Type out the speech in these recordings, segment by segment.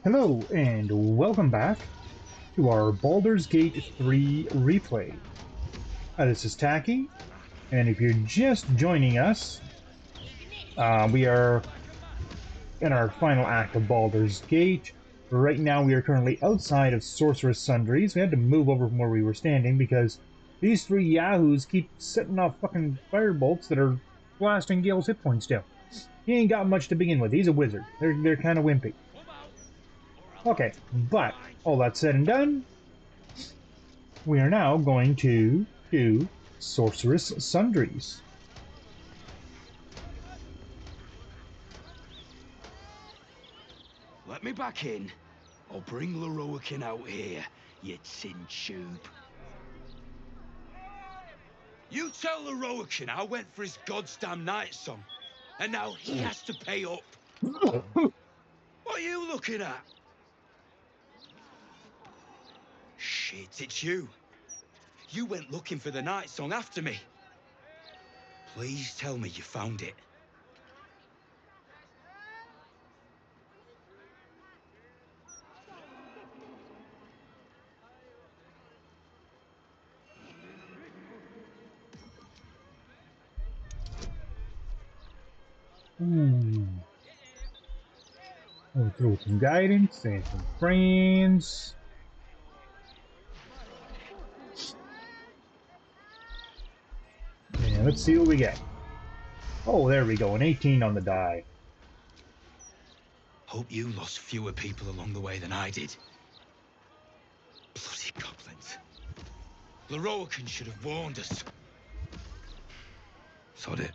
Hello and welcome back to our Baldur's Gate 3 replay. This is Taki, and if you're just joining us, we are in our final act of Baldur's Gate. Right now we are currently outside of Sorceress Sundries. We had to move over from where we were standing because these three yahoos keep setting off fucking firebolts that are blasting Gale's hit points down. He ain't got much to begin with. He's a wizard. They're kind of wimpy. Okay, but all that said and done, we are now going to do Sorceress Sundries. Let me back in. I'll bring Leroican out here, you tin tube. You tell Leroican I went for his goddamn night song, and now he has to pay up. What are you looking at? Shit, it's you. You went looking for the night song after me. Please tell me you found it. We'll throw some guidance and some friends. And let's see what we get. Oh, there we go, an 18 on the die. Hope you lost fewer people along the way than I did. Bloody goblins. Leroican should have warned us. Sod it.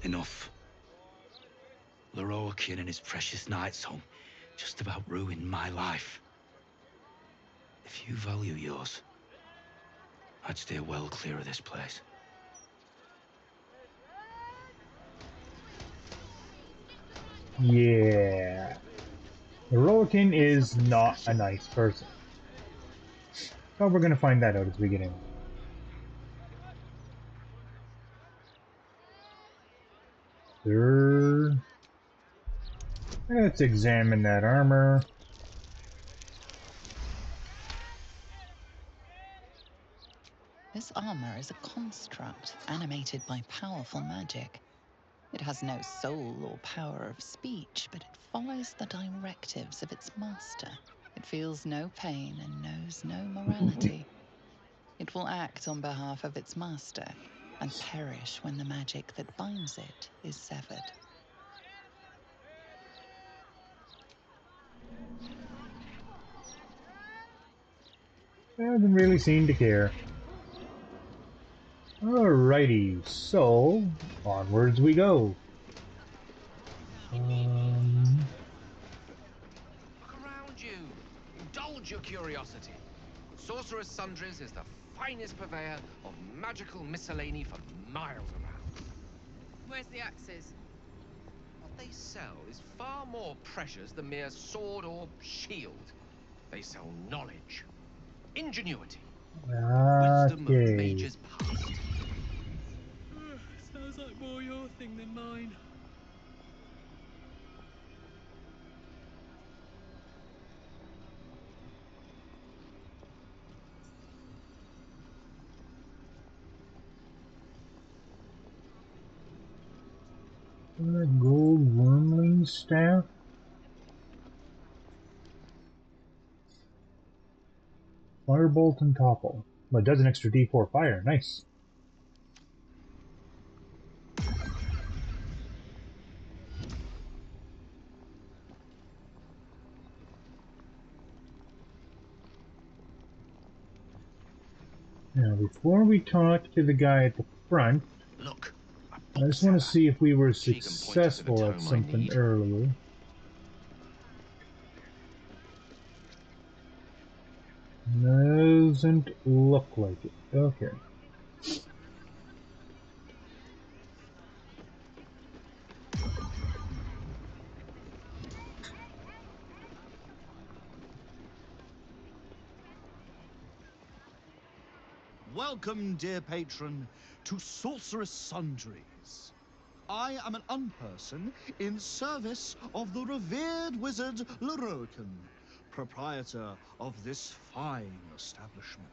Enough. Leroican and his precious night song just about ruined my life. If you value yours, I'd steer well clear of this place. Yeah. Leroican is not a nice person. But we're gonna find that out as we get in. Sure. Let's examine that armor. This armor is a construct animated by powerful magic. It has no soul or power of speech, but it follows the directives of its master. It feels no pain and knows no morality. It will act on behalf of its master and perish when the magic that binds it is severed. Doesn't really seem to care. Alrighty, so onwards we go. Look around you. Indulge your curiosity. Sorceress Sundries is the finest purveyor of magical miscellany for miles around. Where's the axes? What they sell is far more precious than mere sword or shield. They sell knowledge, ingenuity, wisdom of Okay. mages past. Sounds like more your thing than mine. Gold wormling staff. Firebolt and topple. Well, it does an extra D4 fire. Nice. Now, before we talk to the guy at the front, Look, I just want to see if we were She can point us to the successful at tome I something need. earlier. Doesn't look like it. Okay. Welcome, dear patron, to Sorceress Sundries. I am an unperson in service of the revered wizard Leroican, proprietor of this fine establishment.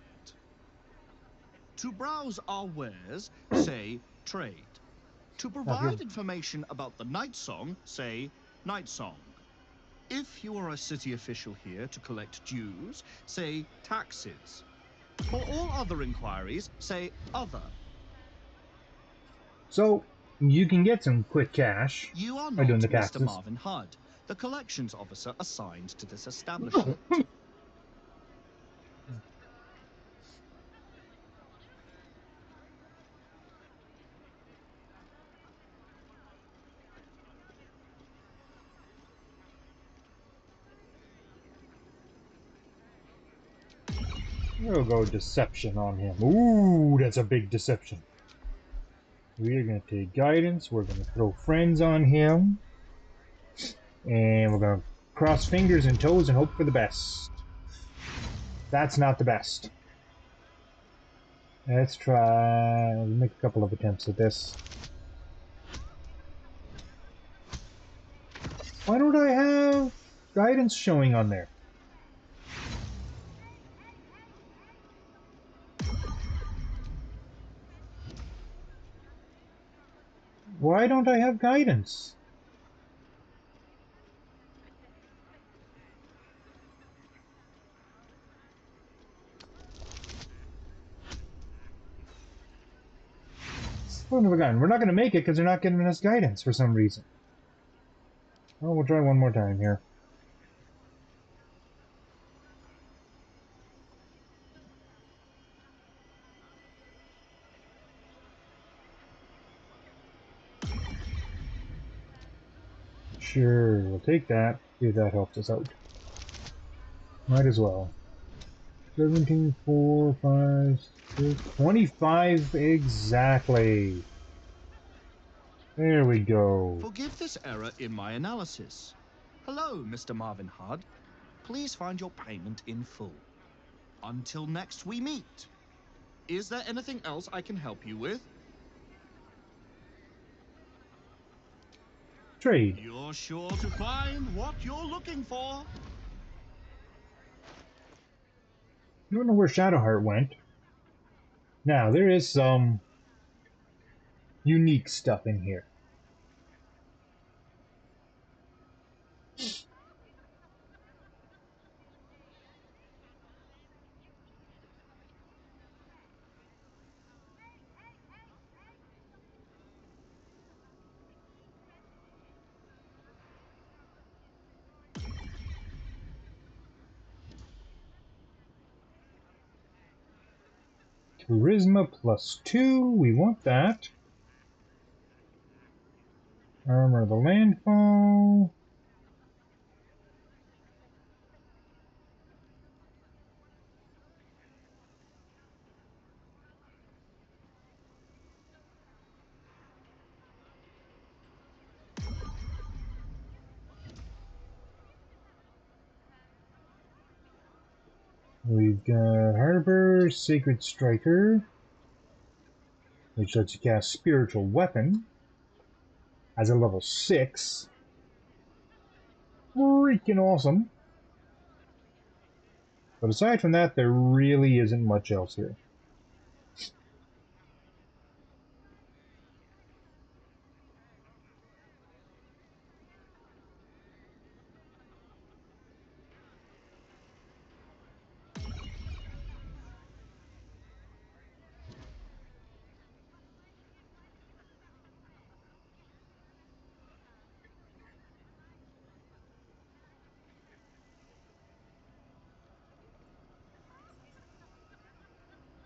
To browse our wares, say trade. To provide information about the night song, say night song. If you are a city official here to collect dues, say taxes. For all other inquiries, say other. So you can get some quick cash You are by not doing the Mr. taxes. Marvin Hudd, the collections officer assigned to this establishment. We'll go deception on him. Ooh, that's a big deception. We're going to take guidance. We're going to throw friends on him. And we're going to cross fingers and toes and hope for the best. That's not the best. Let's try... make a couple of attempts at this. Why don't I have guidance showing on there? Why don't I have guidance? Son of a gun. We're not going to make it because they're not giving us guidance for some reason. Well, we'll try one more time here. Sure, we'll take that. See if that helps us out. Might as well. 17, 4, 5, 6, 25 exactly. There we go. Forgive this error in my analysis. Hello, Mr. Marvin Hudd. Please find your payment in full. Until next we meet. Is there anything else I can help you with? Trade. You're sure to find what you're looking for. I don't know where Shadowheart went. Now, there is some unique stuff in here. Charisma +2, we want that. Armor of the Landfall. We've got Harbor, Sacred Striker, which lets you cast Spiritual Weapon as a level 6. Freaking awesome. But aside from that, there really isn't much else here.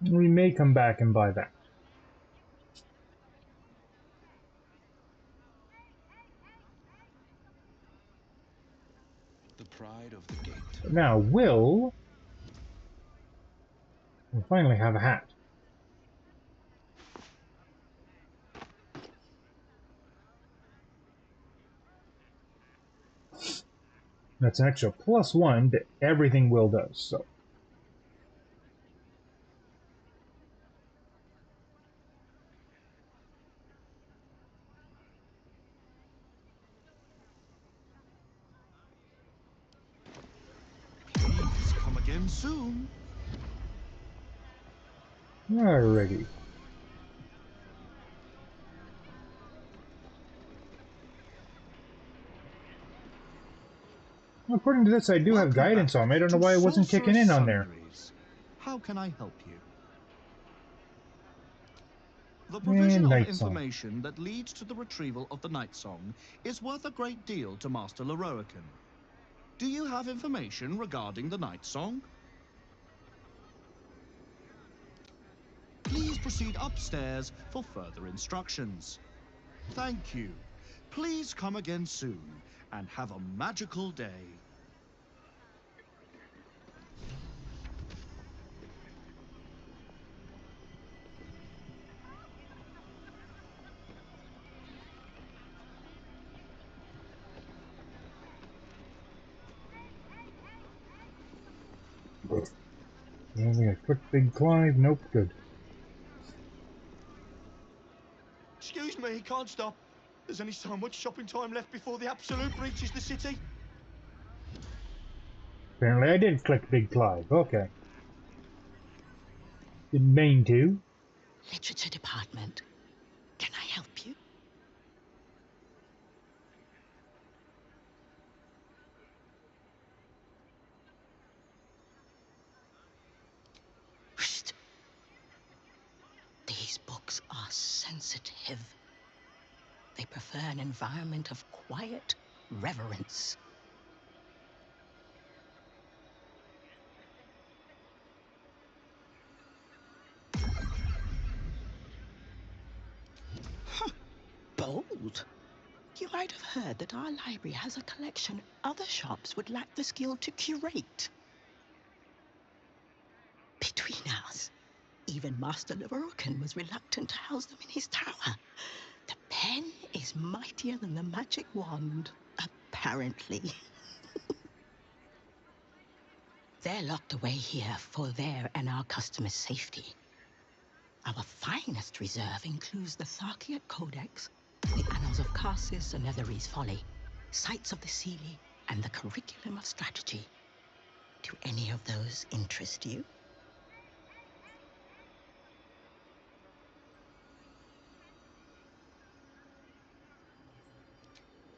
We may come back and buy that. The pride of the gate. But now, we'll finally have a hat. That's an extra +1 to everything Will does, so. again soon. Alrighty. According to this, I do have Welcome guidance back on me. I don't know to why it wasn't kicking in Sorcerer's on there. Sundries. How can I help you? The And provision of Night Song. information that leads to the retrieval of the Night Song is worth a great deal to Master Loroakan. Do you have information regarding the Night Song? Please proceed upstairs for further instructions. Thank you. Please come again soon and have a magical day. Only a quick big climb. Nope, good. Excuse me, can't stop. There's only so much shopping time left before the absolute breaches the city. Apparently I did click big climb. Okay. Didn't mean to. Literature department. Can I help you? Whoosh. These books are sensitive. They prefer an environment of quiet reverence. Huh. Bold. You might have heard that our library has a collection other shops would lack the skill to curate. Between us, even Master Loroakan was reluctant to house them in his tower. The pen is mightier than the magic wand, apparently. They're locked away here for their and our customers' safety. Our finest reserve includes the Tharkiot Codex, the Annals of Karsus and Netherese Folly, Sights of the Seelie, and the Curriculum of Strategy. Do any of those interest you?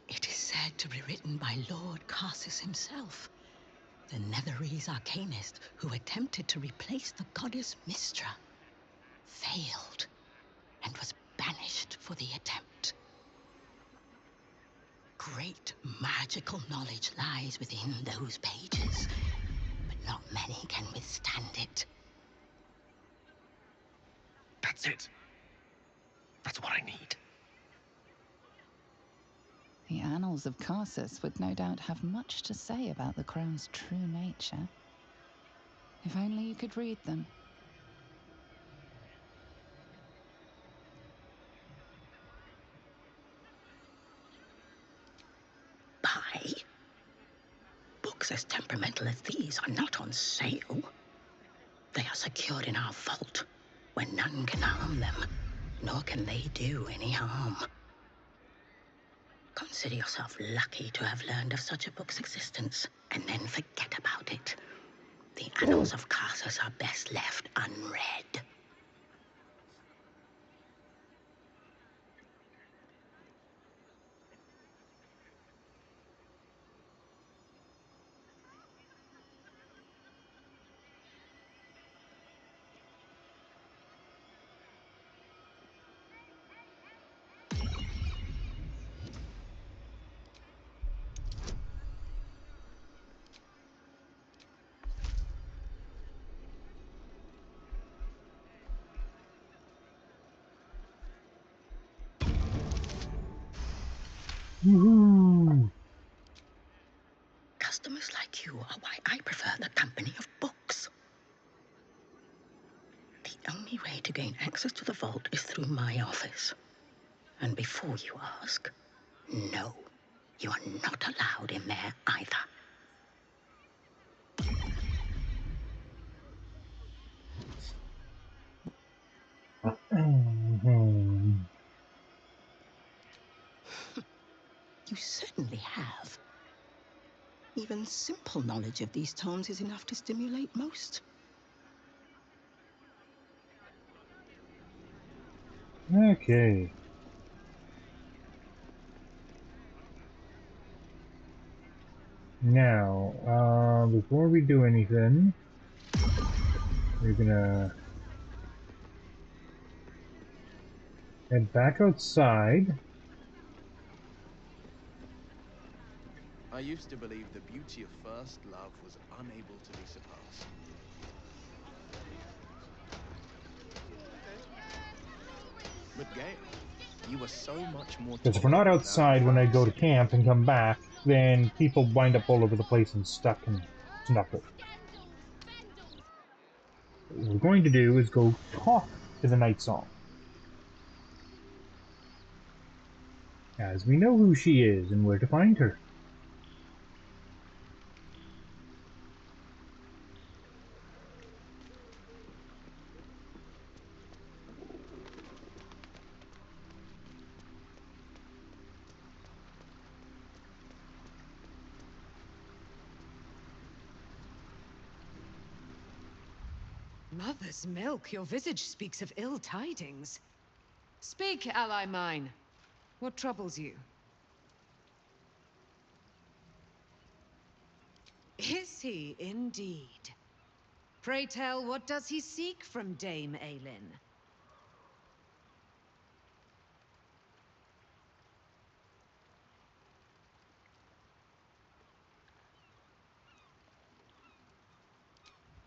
It is said to be written by Lord Karsus himself, the Netherese arcanist who attempted to replace the goddess Mystra, failed, and was banished for the attempt. Great magical knowledge lies within those pages, but not many can withstand it. That's it. That's what I need. The Annals of Karsus would no doubt have much to say about the crown's true nature. If only you could read them. Buy? Books as temperamental as these are not on sale. They are secured in our vault, where none can harm them, nor can they do any harm. Consider yourself lucky to have learned of such a book's existence, and then forget about it. The Annals of Karsus are best left unread. Woohoo! Customers like you are why I prefer the company of books. The only way to gain access to the vault is through my office. And before you ask, no, you are not allowed in there either. Mhm. You certainly have. Even simple knowledge of these tomes is enough to stimulate most. Okay. Now, before we do anything, we're gonna head back outside. I used to believe the beauty of first love was unable to be surpassed. But Gale, you were so much more Because to if we're me not without outside when I your go to second camp and love. come back, then people wind up all over the place and stuck and snuffled. What we're going to do is go talk to the Night Song, as we know who she is and where to find her. Mother's milk, your visage speaks of ill tidings. Speak, ally mine. What troubles you? Is he indeed? Pray tell, what does he seek from Dame Aelin?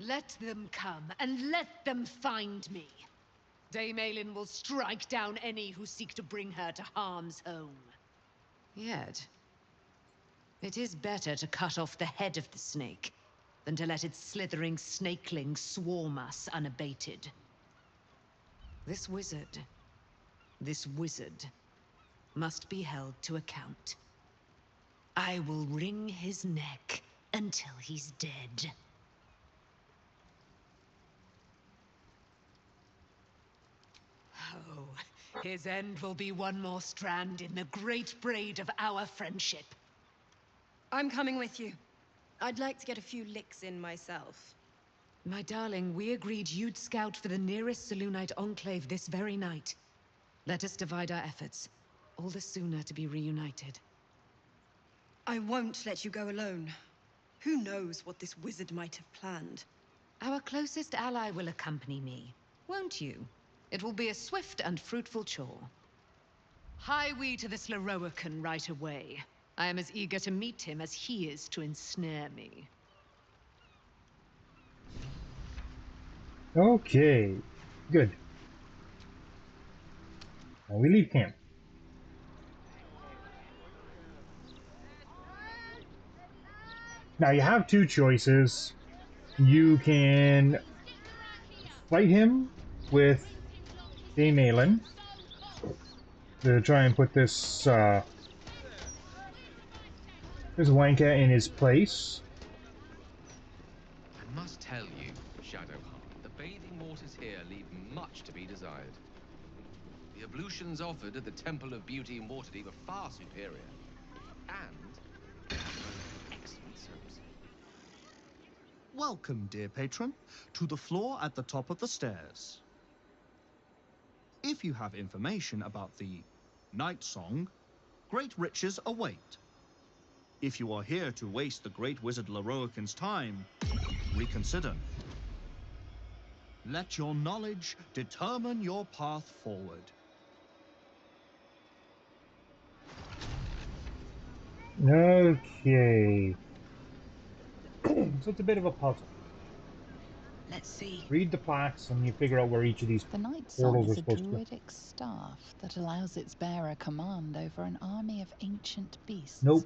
Let them come, and let them find me. Dame Aelin will strike down any who seek to bring her to harm's home. Yet, it is better to cut off the head of the snake than to let its slithering snakelings swarm us unabated. This wizard must be held to account. I will wring his neck until he's dead. Oh, his end will be one more strand in the great braid of our friendship. I'm coming with you. I'd like to get a few licks in myself. My darling, we agreed you'd scout for the nearest Selûnite enclave this very night. Let us divide our efforts. All the sooner to be reunited. I won't let you go alone. Who knows what this wizard might have planned? Our closest ally will accompany me, won't you? It will be a swift and fruitful chore. Hie we to this Lorroakan right away. I am as eager to meet him as he is to ensnare me. Okay, good. Now we leave camp. Now you have two choices. You can fight him with Dame Aelin to try and put this this wanker in his place. I must tell you, Shadowheart, the bathing waters here leave much to be desired. The ablutions offered at the Temple of Beauty and Waterdeep are far superior. And excellent soaps. Welcome, dear patron, to the floor at the top of the stairs. If you have information about the Night Song, great riches await. If you are here to waste the great wizard Lorroakan's time, reconsider. Let your knowledge determine your path forward. Okay. So it's a bit of a puzzle. Let's see. Read the plaques and you figure out where each of these The Night Song portals are is a supposed to go. druidic staff that allows its bearer command over an army of ancient beasts. Nope.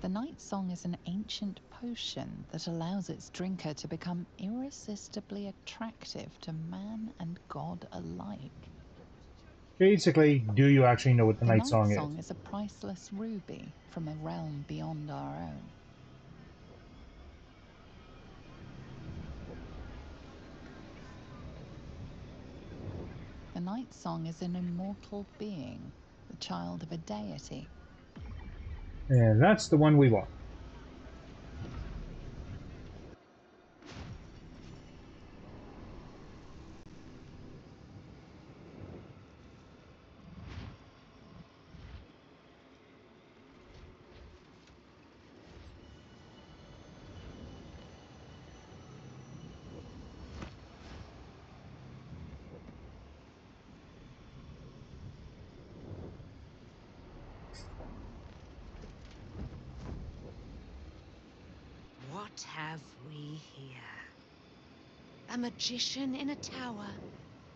The Night Song is an ancient potion that allows its drinker to become irresistibly attractive to man and god alike. Basically, do you actually know what the The Night Night Song is? Song is a priceless ruby from a realm beyond our own. The night song is an immortal being, the child of a deity. And that's the one we want. What have we here? A magician in a tower,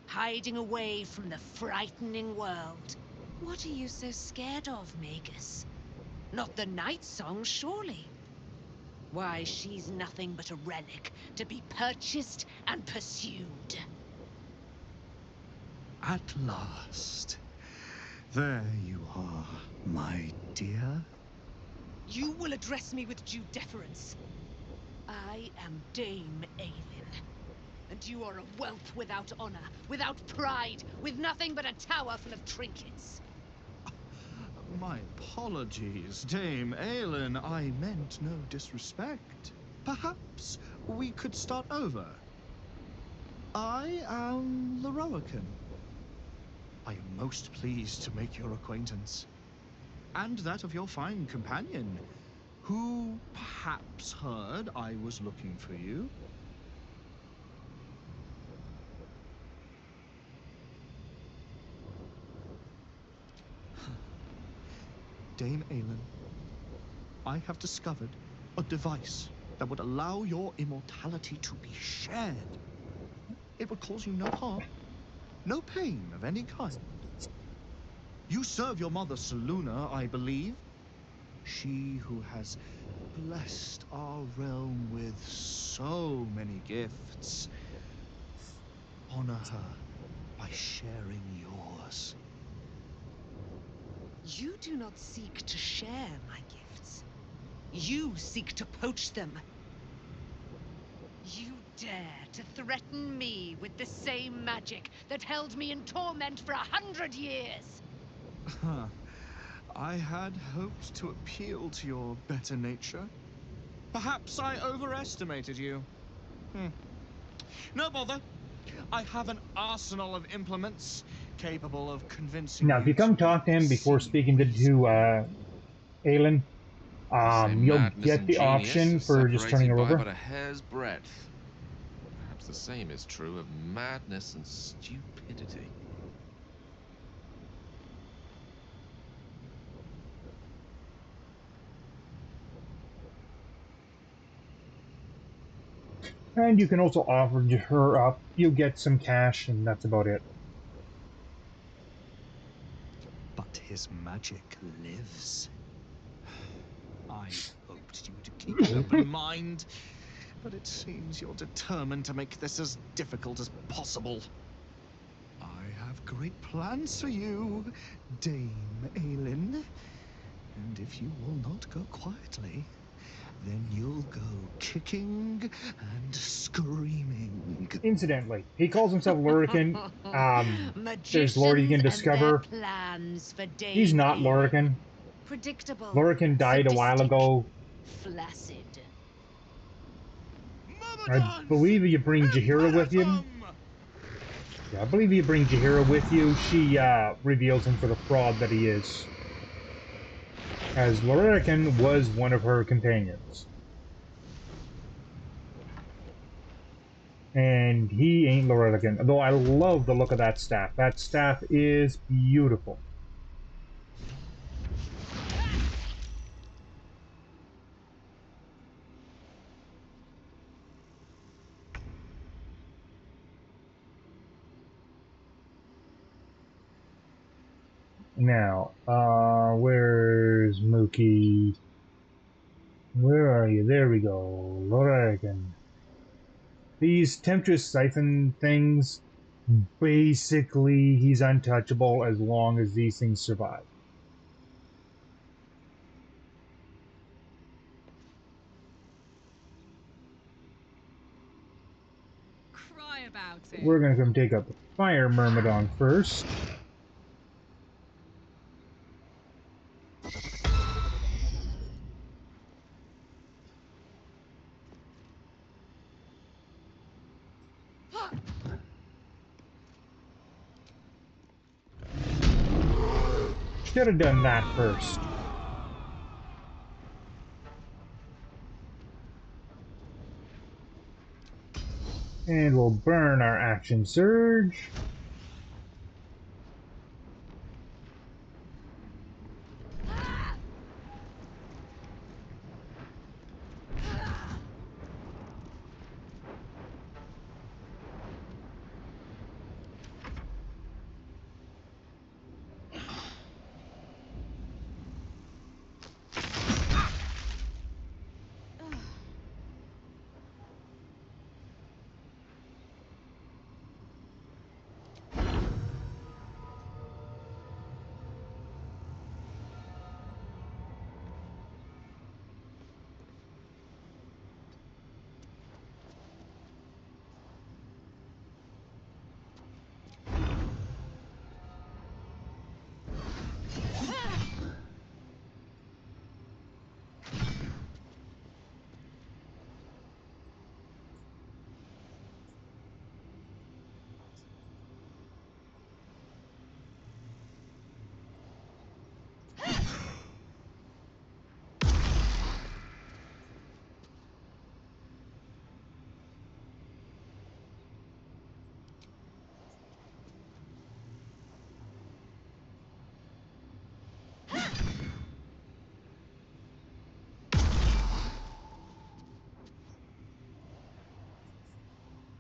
hiding away from the frightening world. What are you so scared of, Magus? Not the night song, surely? Why, she's nothing but a relic to be purchased and pursued. At last. There you are, my dear. You will address me with due deference. I am Dame Aelin, and you are a whelp without honor, without pride, with nothing but a tower full of trinkets. My apologies, Dame Aelin. I meant no disrespect. Perhaps we could start over. I am Lorroakan. I am most pleased to make your acquaintance. And that of your fine companion, who perhaps heard I was looking for you. Dame Aelin, I have discovered a device that would allow your immortality to be shared. It would cause you no harm, no pain of any kind. You serve your mother Selûne, I believe. She who has blessed our realm with so many gifts. Honor her by sharing yours. You do not seek to share my gifts. You seek to poach them. You dare to threaten me with the same magic that held me in torment for 100 years. I had hoped to appeal to your better nature. Perhaps I overestimated you. No bother. I have an arsenal of implements capable of convincing Now, you if you come to talk to him before see speaking to reason. Aelin, They say you'll madness get and the genius option are for just turning separated her by over. but a hair's breadth. Perhaps the same is true of madness and stupidity. And you can also offer her up. You'll get some cash, and that's about it. But his magic lives. I hoped you would keep an open mind, but it seems you're determined to make this as difficult as possible. I have great plans for you, Dame Aelin. And if you will not go quietly, then you'll go kicking and screaming. Incidentally, he calls himself Lorroakan. There's lore you Magicians can and their discover. plans for He's Dame not Aelin. Lorroakan. Predictable. Lorroakan died a while Sadistic, ago. flaccid. I believe you bring Jaheira with you. Yeah, I believe you bring Jaheira with you. She reveals him for the fraud that he is. As Lorroakan was one of her companions. And he ain't Lorroakan. Though I love the look of that staff. That staff is beautiful. Now, where's Mookie? Where are you? There we go. Lorroakan. These temptress siphon things, basically, he's untouchable as long as these things survive. Cry about We're gonna come take out the fire myrmidon first. Should have done that first. And we'll burn our action surge.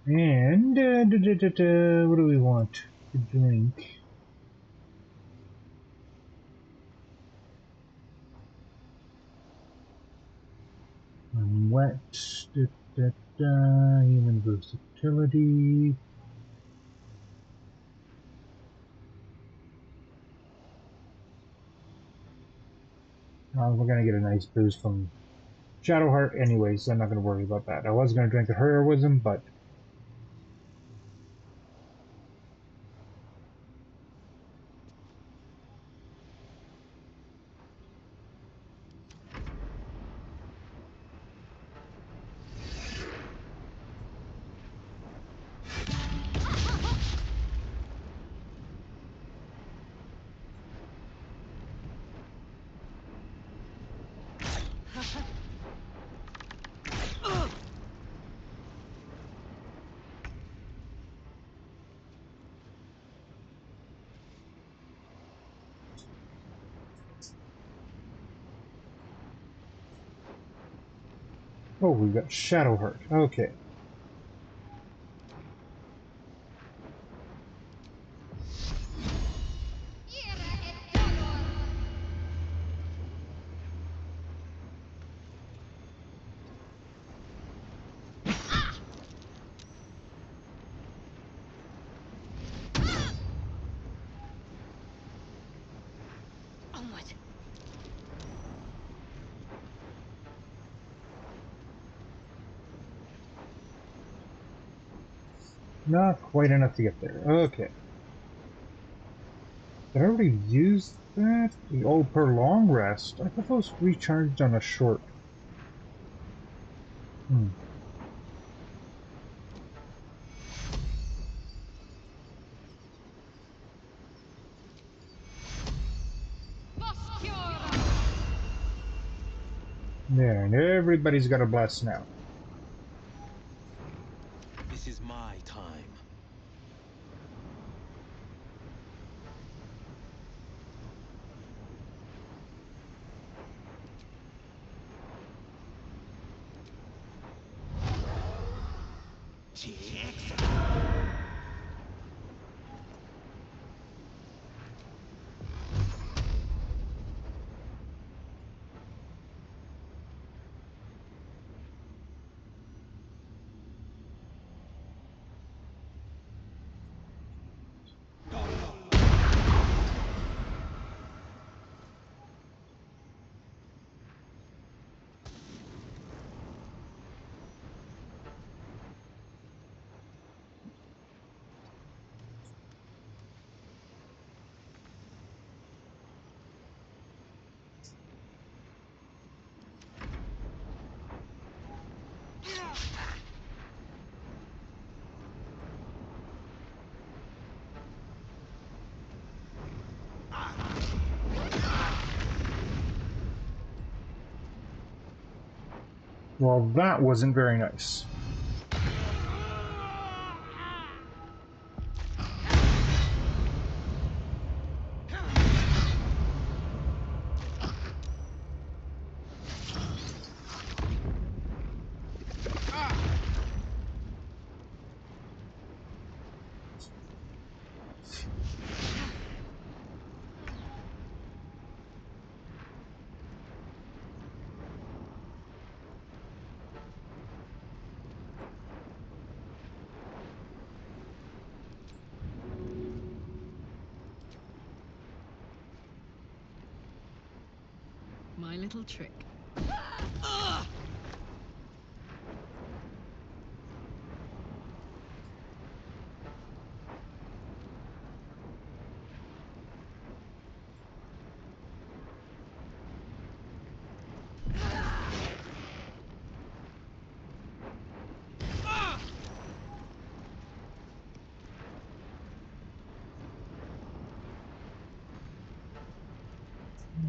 And what do we want to drink? Wet, human versatility. We're gonna get a nice boost from Shadowheart anyways, so I'm not gonna worry about that. I was gonna drink a heroism, but oh, we've got Shadowheart. Okay. Not quite enough to get there. Okay. Did I already use that? Oh, per long rest. I thought those recharged on a short. There, and everybody's got a bless now. This is my time. Well, that wasn't very nice. My little trick.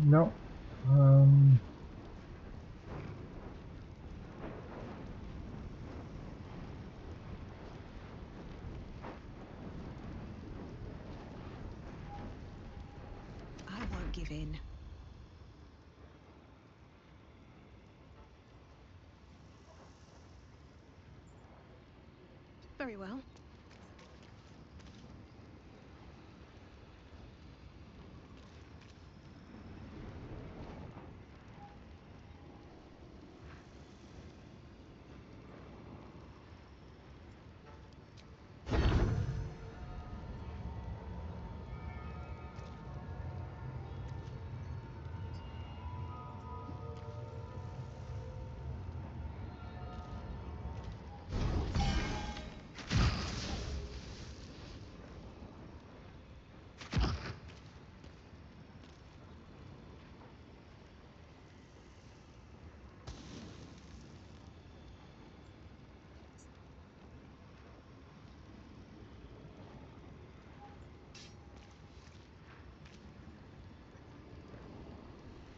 No. I won't give in. Very well.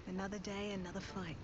Another day, another fight.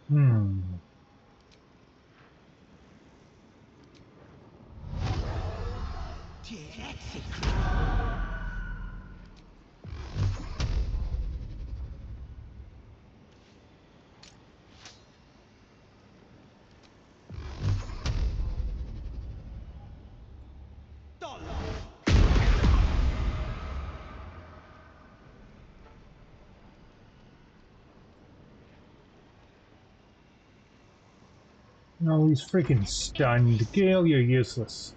Hmm. No, he's freaking stunned. Gale, you're useless.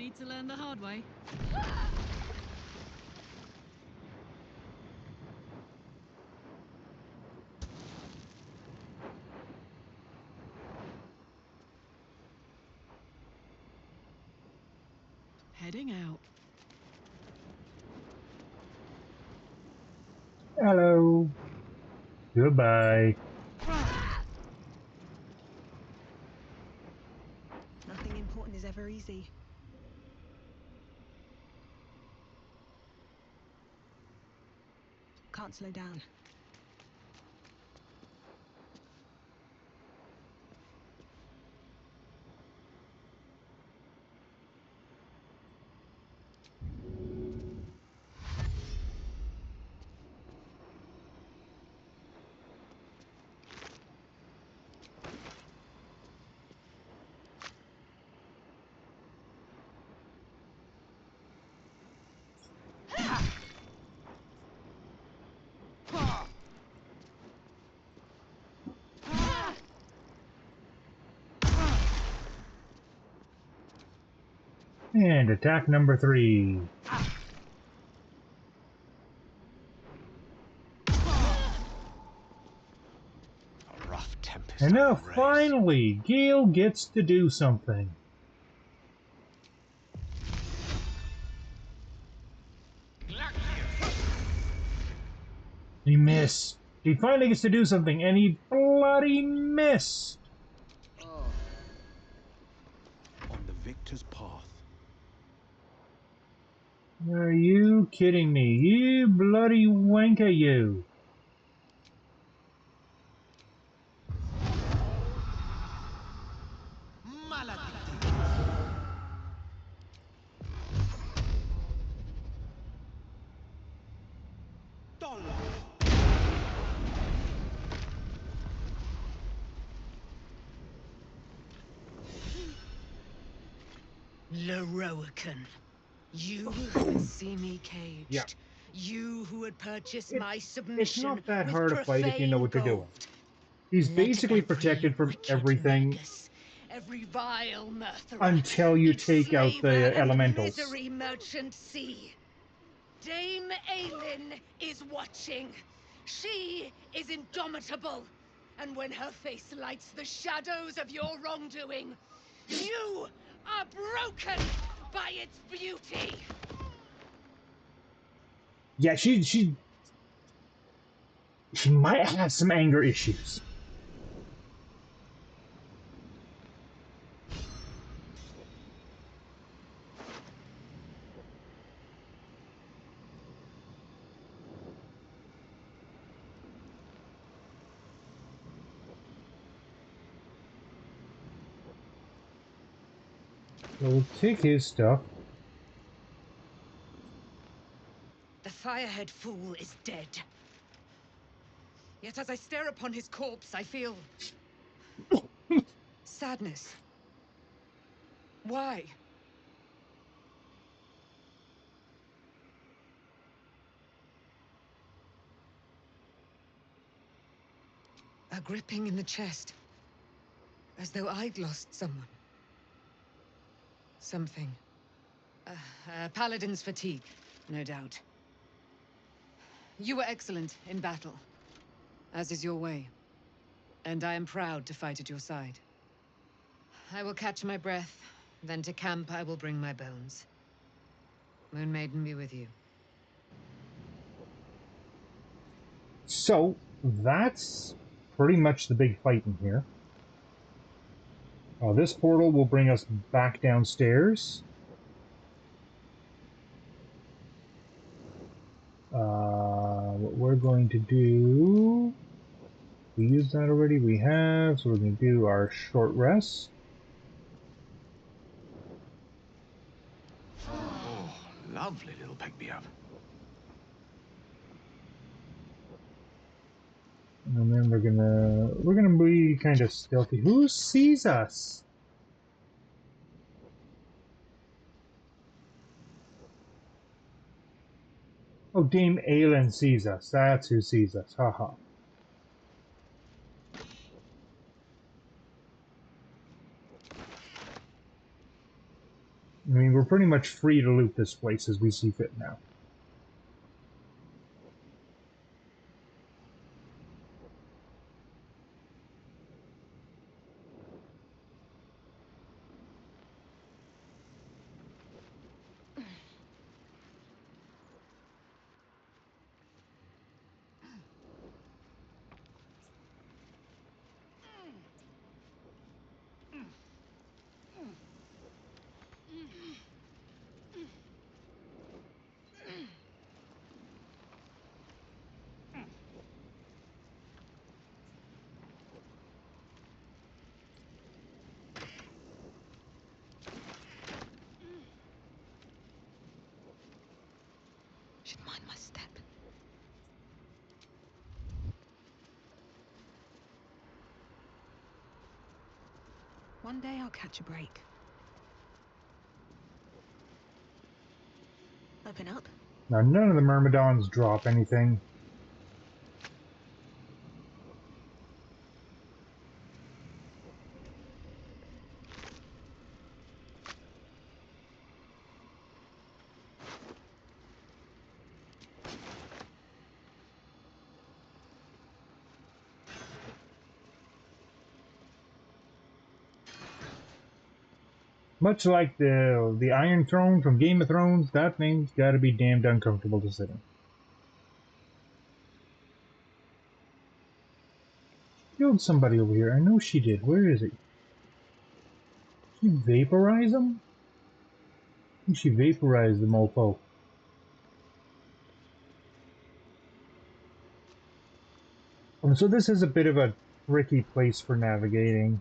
need to learn the hard way. Heading out. Hello. Goodbye. Nothing important is ever easy. Can't slow down. And attack number 3. A rough tempest. And now, on the race. finally, Gale gets to do something. He missed. He finally gets to do something, and he bloody missed. On the victor's path. Are you kidding me? You bloody wanker, you. Leroican. You who would see me caged. Yeah. You who would purchase my It's submission not that with hard to fight if you know what you're doing. gold. He's Let basically every protected from wretched everything magus, every vile Mertheret, until you each take out slaver the and elementals. misery merchant see. Dame Aelin is watching. She is indomitable. And when her face lights the shadows of your wrongdoing, you are broken by its beauty. Yeah, she might have some anger issues. We'll take his stuff. The firehead fool is dead. Yet as I stare upon his corpse, I feel sadness. Why? A gripping in the chest, as though I'd lost someone. Something. Paladin's fatigue, no doubt. You were excellent in battle, as is your way. And I am proud to fight at your side. I will catch my breath, then to camp I will bring my bones. Moon Maiden be with you. So, that's pretty much the big fight in here. This portal will bring us back downstairs. What we're going to do... We used that already, we have, so we're going to do our short rest. Oh, lovely little pick-me-up. And then we're gonna be kind of stealthy. Who sees us? Oh, Dame Aelin sees us. That's who sees us. Haha. I mean, we're pretty much free to loot this place as we see fit now. Should mind my step. One day I'll catch a break. Open up. Now, none of the Myrmidons drop anything. Much like the Iron Throne from Game of Thrones, that thing's got to be damned uncomfortable to sit in. Killed somebody over here. I know she did. Where is he? Did she vaporize him? I think she vaporized the mofo. So this is a bit of a tricky place for navigating.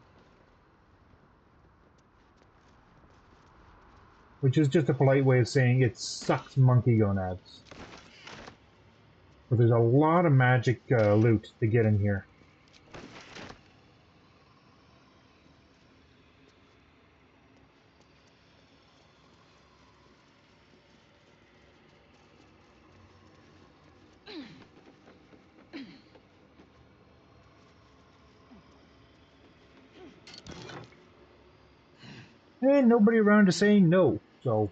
Which is just a polite way of saying it sucks monkey gonads. But there's a lot of magic loot to get in here. And nobody around to say no, so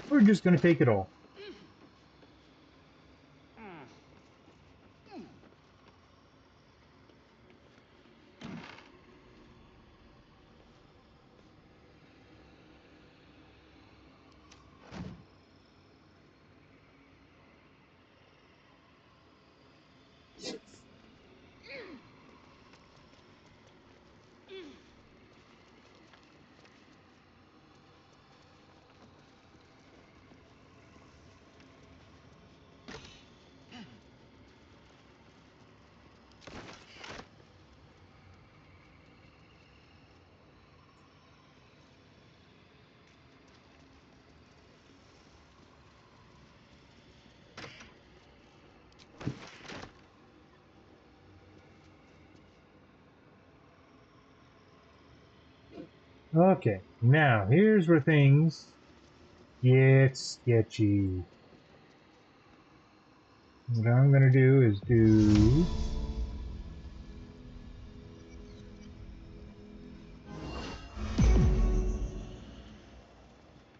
we're just going to take it all. Okay, now here's where things get sketchy. What I'm going to do is do...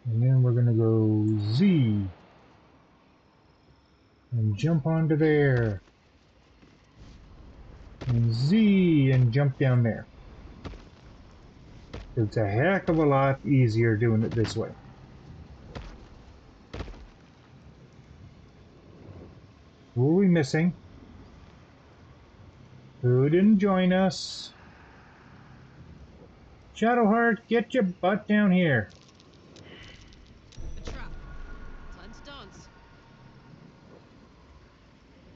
And then we're going to go Z. And jump onto there. And Z and jump down there. It's a heck of a lot easier doing it this way. Who are we missing? Who didn't join us? Shadowheart, get your butt down here. A trap. Time to dance.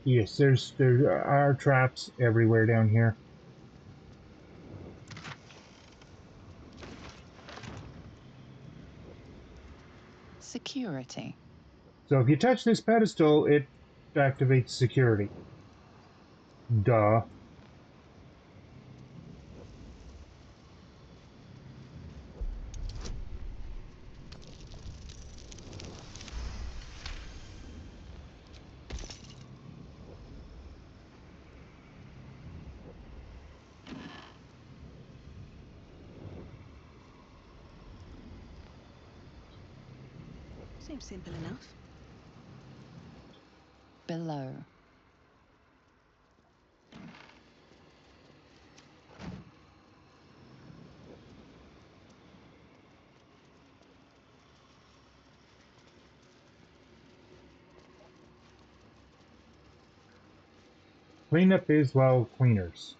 Yes, there are traps everywhere down here. Security. So if you touch this pedestal, it activates security. Duh. Seems simple enough. Below. Cleanup is, well, cleaners.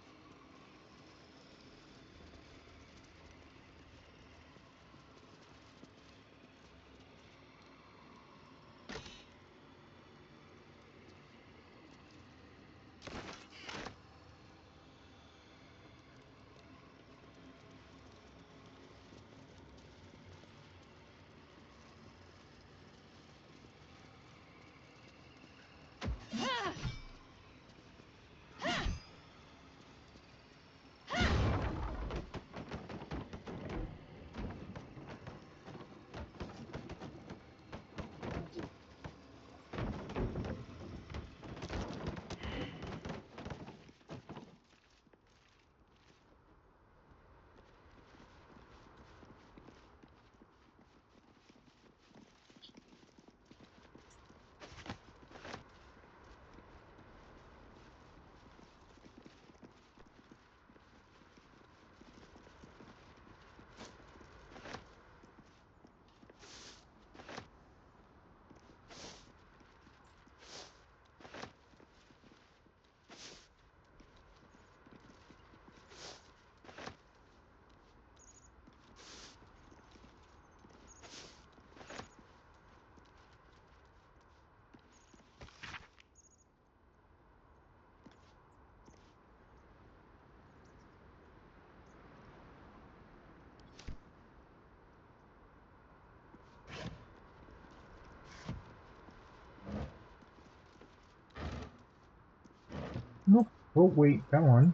Nope. Oh, wait, that one.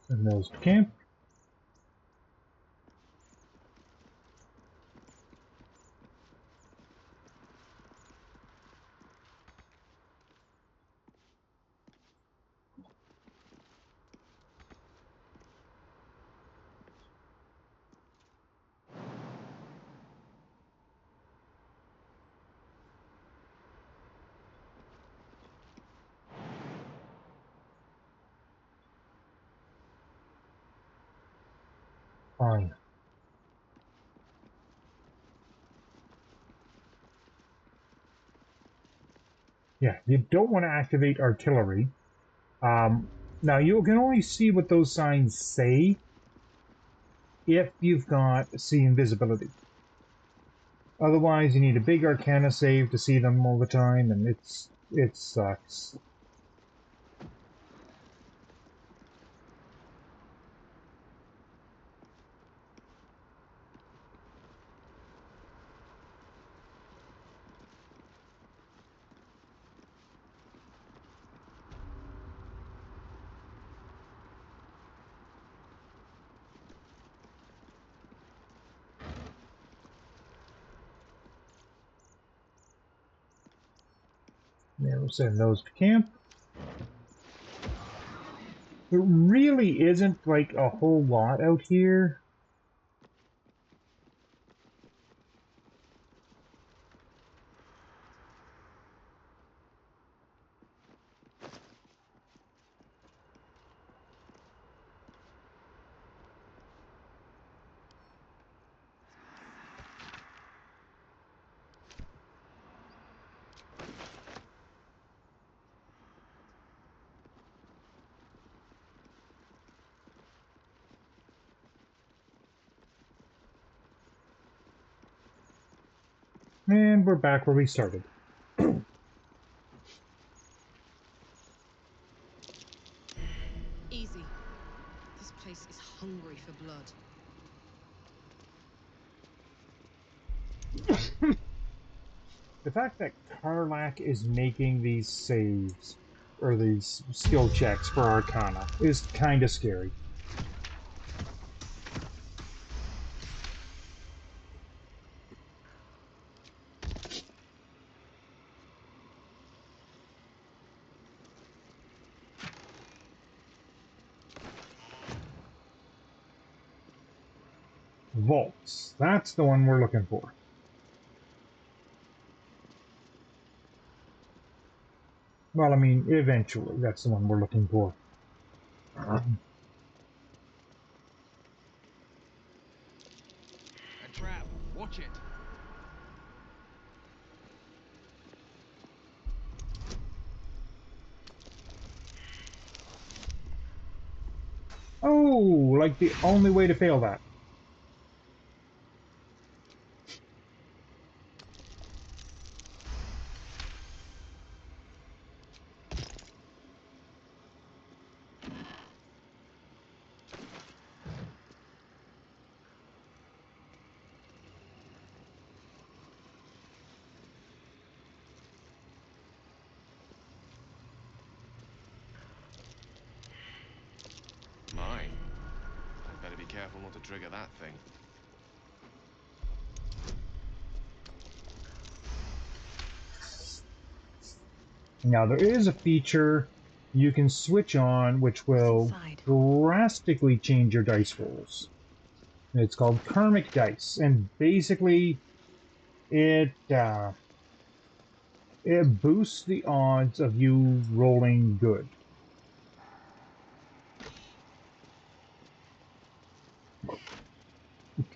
And those camp. Fine. Yeah, you don't want to activate artillery. Now, you can only see what those signs say if you've got see invisibility. Otherwise, you need a big Arcana save to see them all the time, and it sucks. Yeah, we'll send those to camp. There really isn't like a whole lot out here. And we're back where we started. Easy. This place is hungry for blood. The fact that Karlach is making these saves, or these skill checks for Arcana, is kind of scary. vaults. That's the one we're looking for. Well, I mean, eventually, that's the one we're looking for. A trap. Watch it. Oh, like the only way to fail that. Mine. I'd better be careful not to trigger that thing. Now, there is a feature you can switch on which will drastically change your dice rolls. It's called karmic dice, and basically it boosts the odds of you rolling good.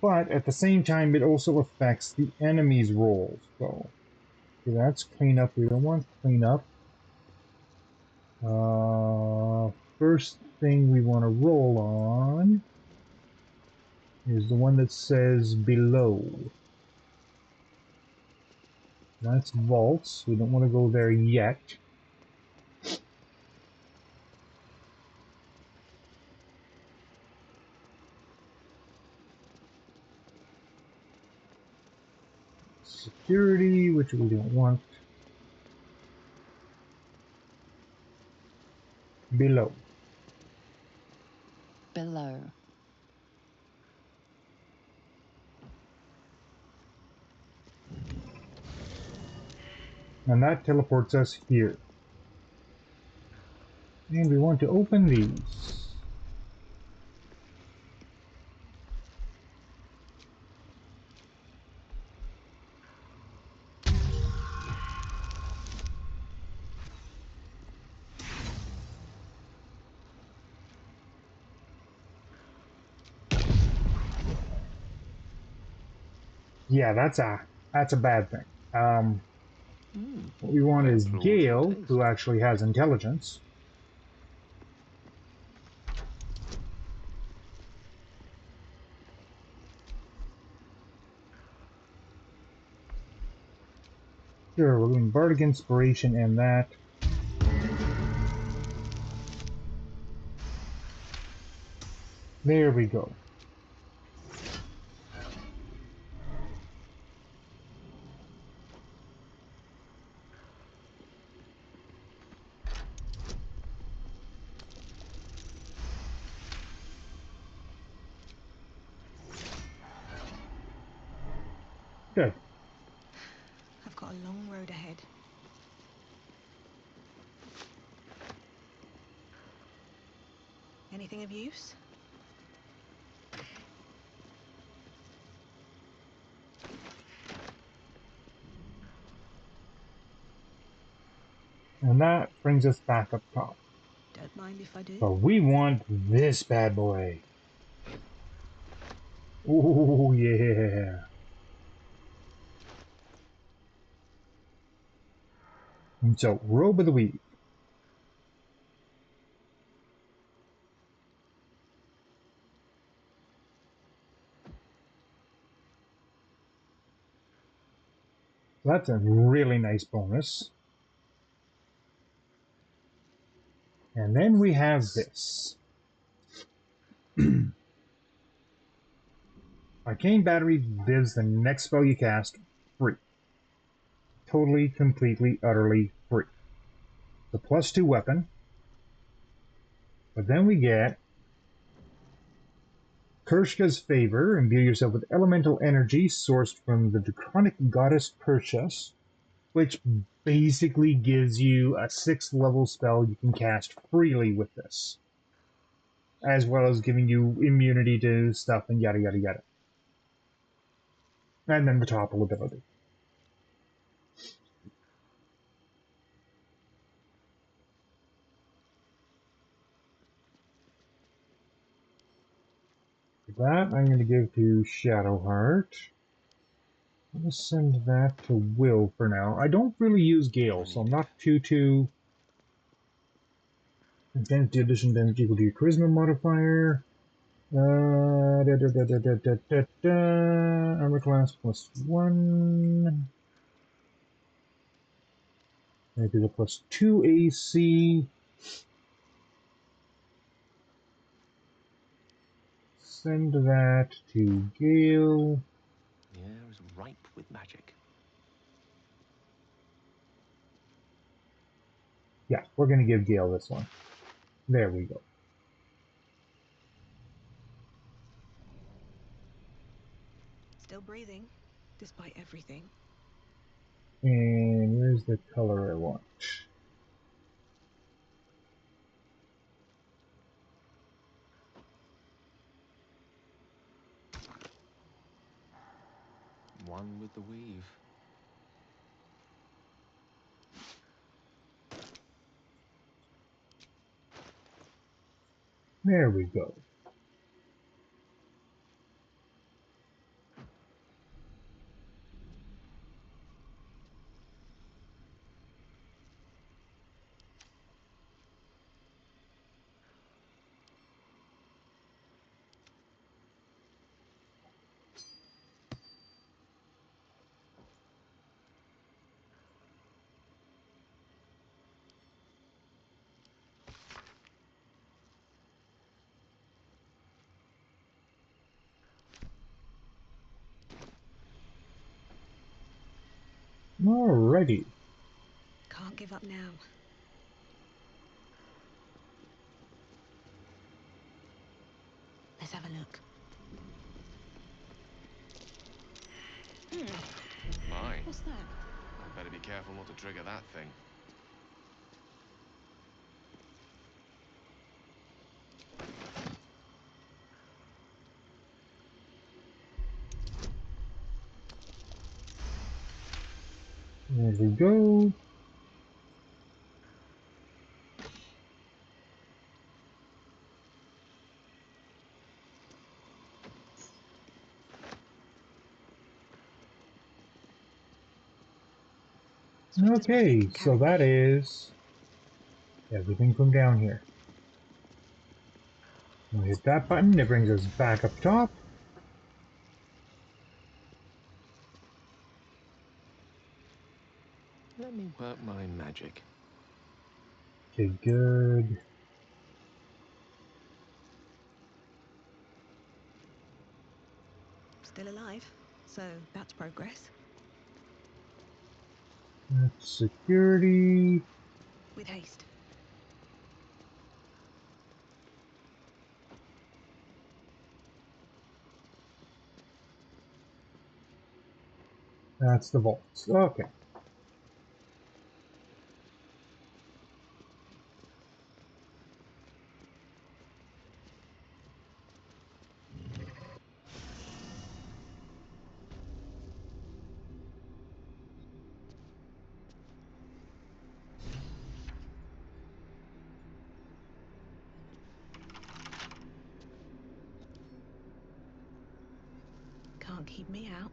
But at the same time, it also affects the enemy's rolls. So that's cleanup. We don't want cleanup. First thing we want to roll on is the one that says below. That's vaults. We don't want to go there yet. Security, which we don't want. Below. Below. And that teleports us here. And we want to open these. Yeah, that's a bad thing. What we want is Gale, who actually has intelligence. Sure, we're doing Bardic Inspiration and that. There we go. Good. I've got a long road ahead. Anything of use? And that brings us back up top. Don't mind if I do. But we want this bad boy. Oh, yeah. And so, Robe of the Weave. That's a really nice bonus. And then we have this. Arcane Battery gives the next spell you cast free. Totally, completely, utterly free. The +2 weapon. But then we get Kershka's Favor. Imbue yourself with elemental energy sourced from the draconic goddess Perseus, which basically gives you a 6th level spell you can cast freely with this, as well as giving you immunity to stuff and yada yada yada. And then the topple ability. That I'm going to give to Shadowheart. I'm going to send that to Will for now. I don't really use Gale, so I'm not too... Intensity addition damage equal to your charisma modifier. Armor class +1. Maybe the +2 AC. Send that to Gale. The air is ripe with magic. Yeah, we're going to give Gale this one. There we go. Still breathing, despite everything. And where's the color I want? One with the weave. There we go. Alrighty. Can't give up now. Let's have a look. My. What's that? I'd better be careful not to trigger that thing. There we go. Okay, so that is everything from down here. We'll hit that button, it brings us back up top. Let me work my magic. Okay, good. Still alive, so that's progress. That's security. With haste. That's the vaults. Okay. Can't keep me out.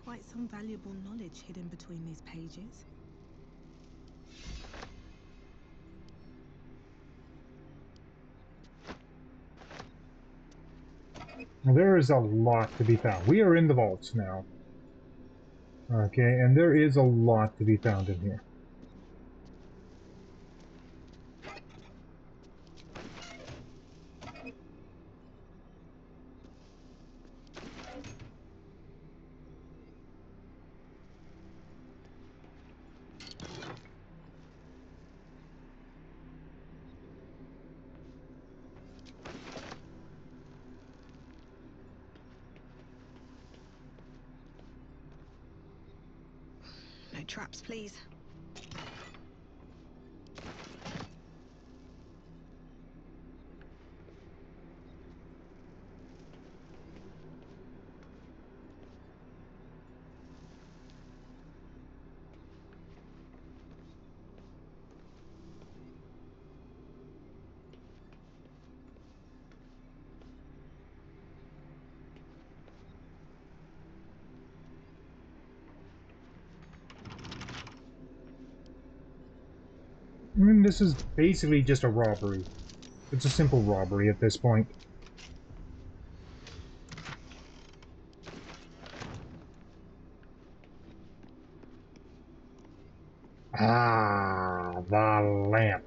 Quite some valuable knowledge hidden between these pages. Now, there is a lot to be found. We are in the vaults now. Okay, and there is a lot to be found in here. traps, please. I mean, this is basically just a robbery. It's a simple robbery at this point. Ah, the lamp.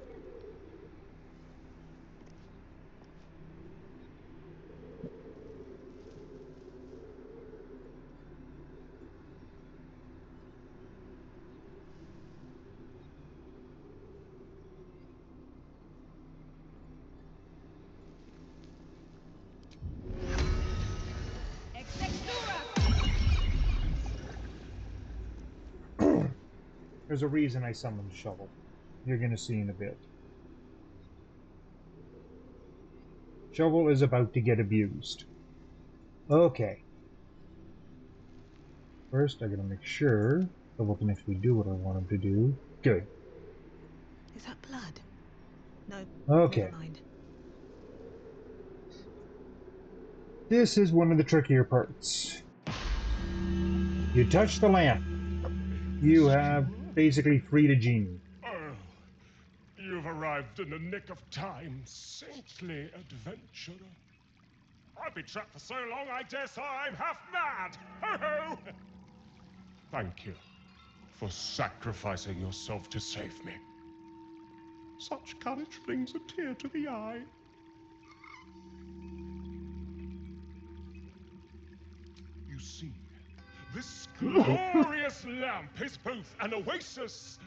There's a reason I summoned Shovel. You're gonna see in a bit. Shovel is about to get abused. Okay. First, I gotta make sure Shovel can actually do what I want him to do. Good. Is that blood? No. Okay. Never mind. This is one of the trickier parts. You touch the lamp. You have basically freed a genie. Oh, you've arrived in the nick of time, saintly adventurer. I've been trapped for so long, I dare say I'm half mad. Ho ho! Thank you for sacrificing yourself to save me. Such courage brings a tear to the eye. You see, this glorious lamp is both an oasis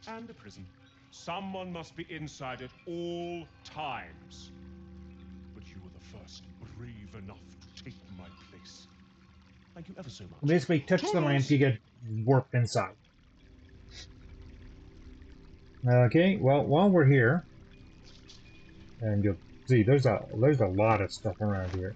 and a prison. Someone must be inside at all times. But you were the first brave enough to take my place. Thank you ever so much. Basically, touch the lamp, you get warped inside. Okay, well, while we're here, and you'll see there's a lot of stuff around here.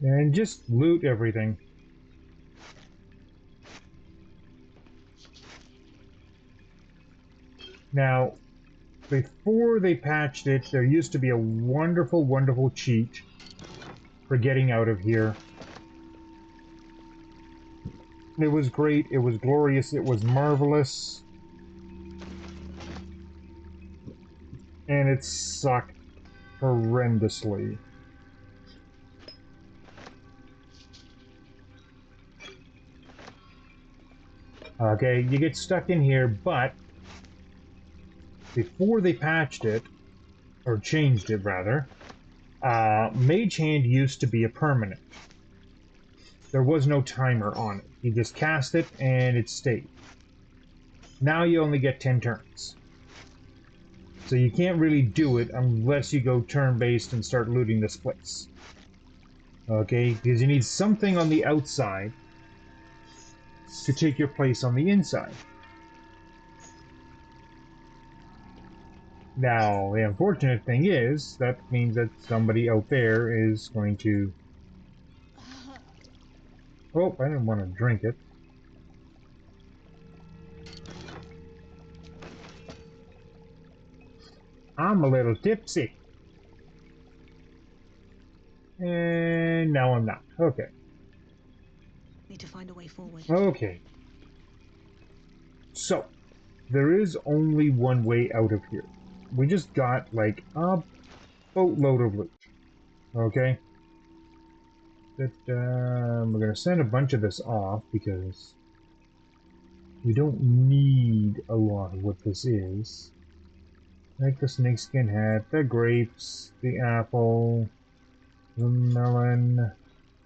And just loot everything. Now, before they patched it, there used to be a wonderful, wonderful cheat for getting out of here. It was great, it was glorious, it was marvelous. And it sucked horrendously. Okay, you get stuck in here, but before they patched it, or changed it rather, Mage Hand used to be a permanent. There was no timer on it. You just cast it and it stayed. Now you only get 10 turns. So you can't really do it unless you go turn-based and start looting this place. Okay, because you need something on the outside to take your place on the inside. Now, the unfortunate thing is, that means that somebody out there is going to... Oh, I didn't want to drink it. I'm a little tipsy. And now I'm not. Okay. Need to find a way forward. Okay. So, there is only one way out of here. We just got, like, a boatload of loot. Okay? that we're going to send a bunch of this off because we don't need a lot of what this is. Like the snakeskin hat, the grapes, the apple, the melon,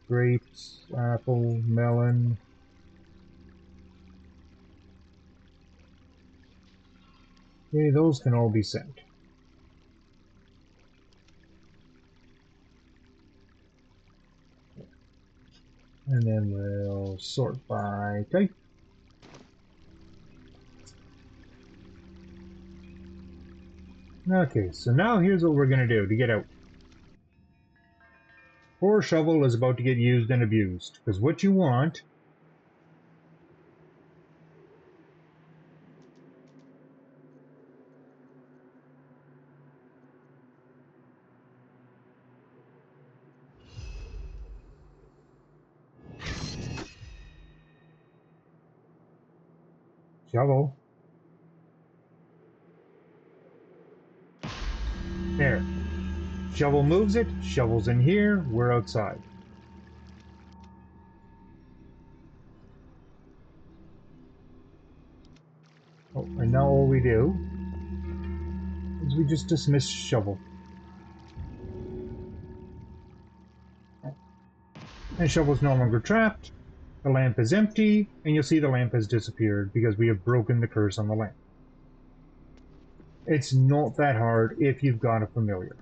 grapes, apple, melon. Okay, those can all be sent. And then we'll sort by type. Okay, so now here's what we're going to do to get out. Poor shovel is about to get used and abused, because what you want shovel. There. Shovel moves it, shovel's in here, we're outside. Oh, and now all we do is we just dismiss shovel. And shovel's no longer trapped, the lamp is empty, and you'll see the lamp has disappeared because we have broken the curse on the lamp. It's not that hard if you've got a familiar.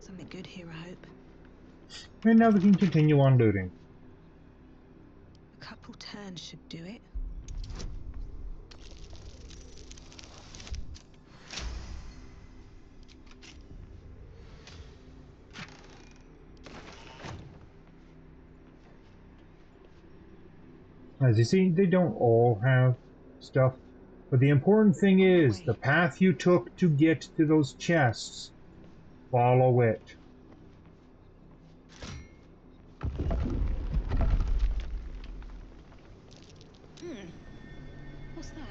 Something good here, I hope. And now we can continue on looting. A couple turns should do it. As you see, they don't all have stuff. But the important thing is, the path you took to get to those chests, follow it. What's that?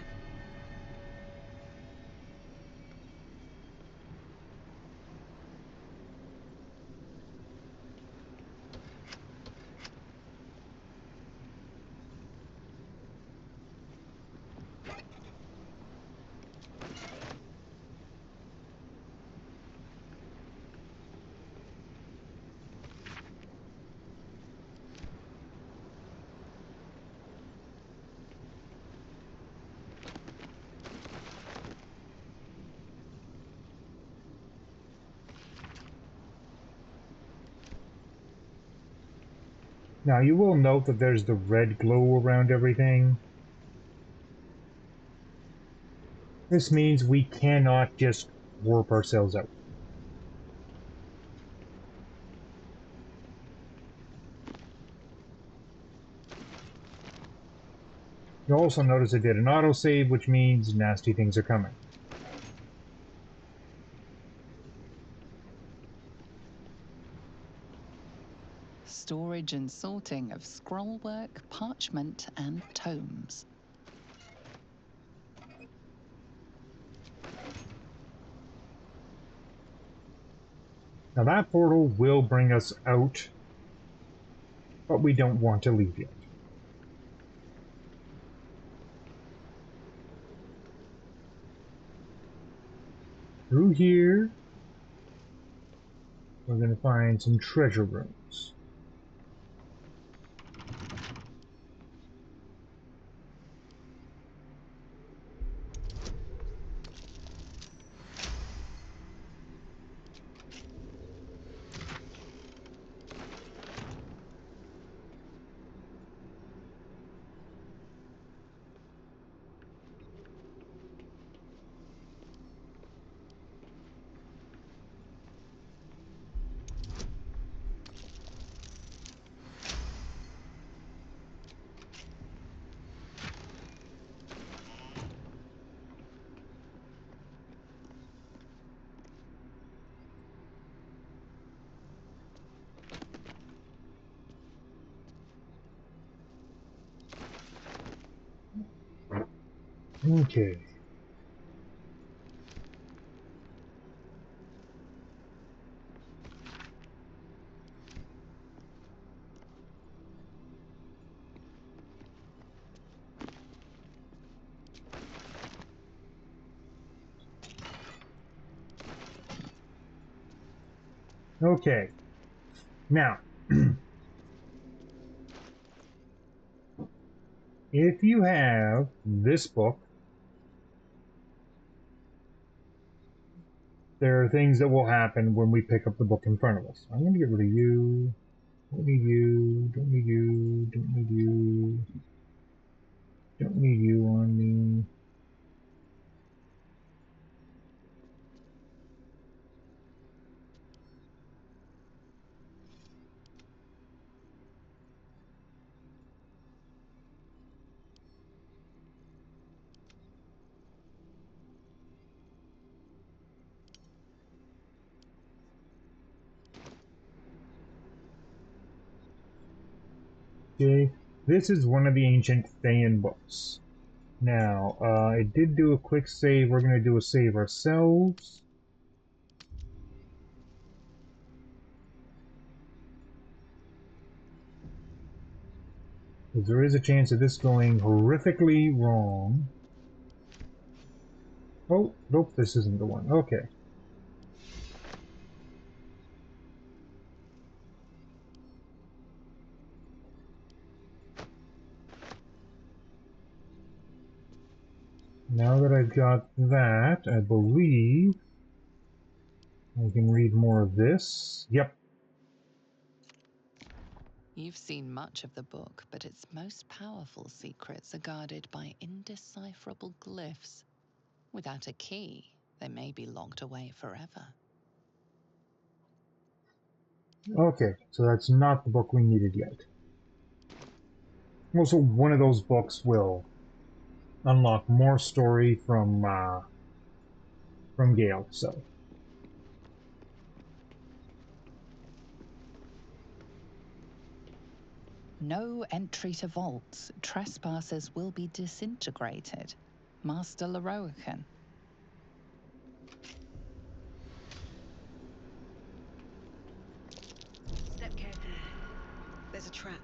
Now you will note that there's the red glow around everything. This means we cannot just warp ourselves out. You'll also notice it did an autosave, which means nasty things are coming. Storage and sorting of scrollwork, parchment, and tomes. Now that portal will bring us out, but we don't want to leave yet. Through here, we're going to find some treasure rooms. Okay. Okay. Now, if you have this book, there are things that will happen when we pick up the book in front of us. I'm going to get rid of you. Don't need you. Don't need you. Don't need you. Don't need you on me. Okay, this is one of the ancient Thayan books. Now, I did do a quick save. We're going to do a save ourselves. Because there is a chance of this going horrifically wrong. Oh, nope, this isn't the one. Okay. Now that I've got that, I believe I can read more of this. Yep. You've seen much of the book, but its most powerful secrets are guarded by indecipherable glyphs. Without a key, they may be locked away forever. Okay, so that's not the book we needed yet. Also, one of those books will unlock more story from Gale, so. No entry to vaults. Trespassers will be disintegrated. Master Leroican. Step carefully. There's a trap.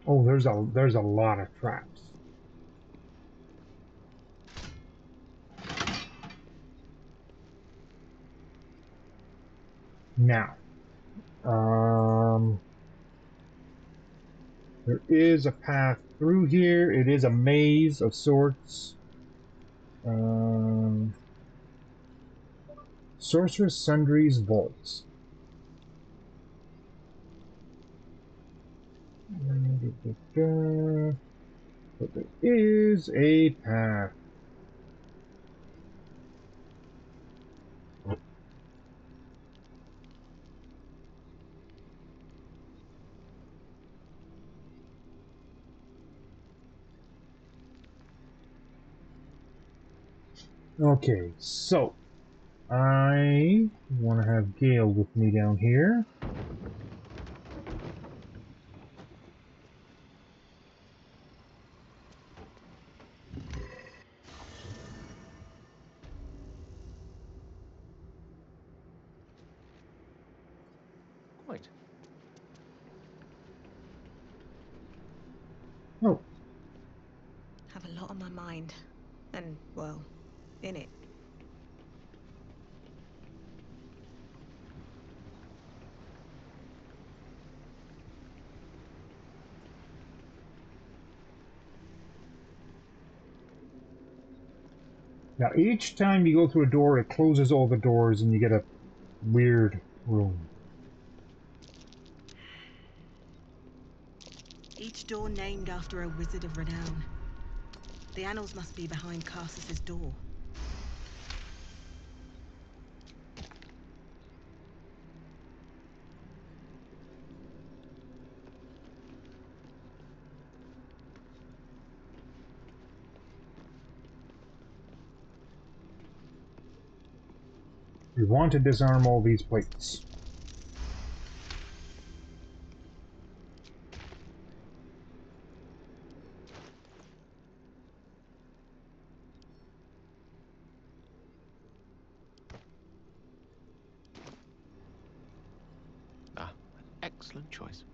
Oh, there's a lot of traps. Now, there is a path through here. It is a maze of sorts. Sorceress Sundry's Vaults. But there is a path. Okay, so I want to have Gale with me down here. Quite. Oh. Have a lot on my mind. And, well, in it. Now, each time you go through a door, it closes all the doors and you get a weird room. Each door named after a wizard of renown. The annals must be behind Carsus's door. We want to disarm all these plates. Ah, an excellent choice.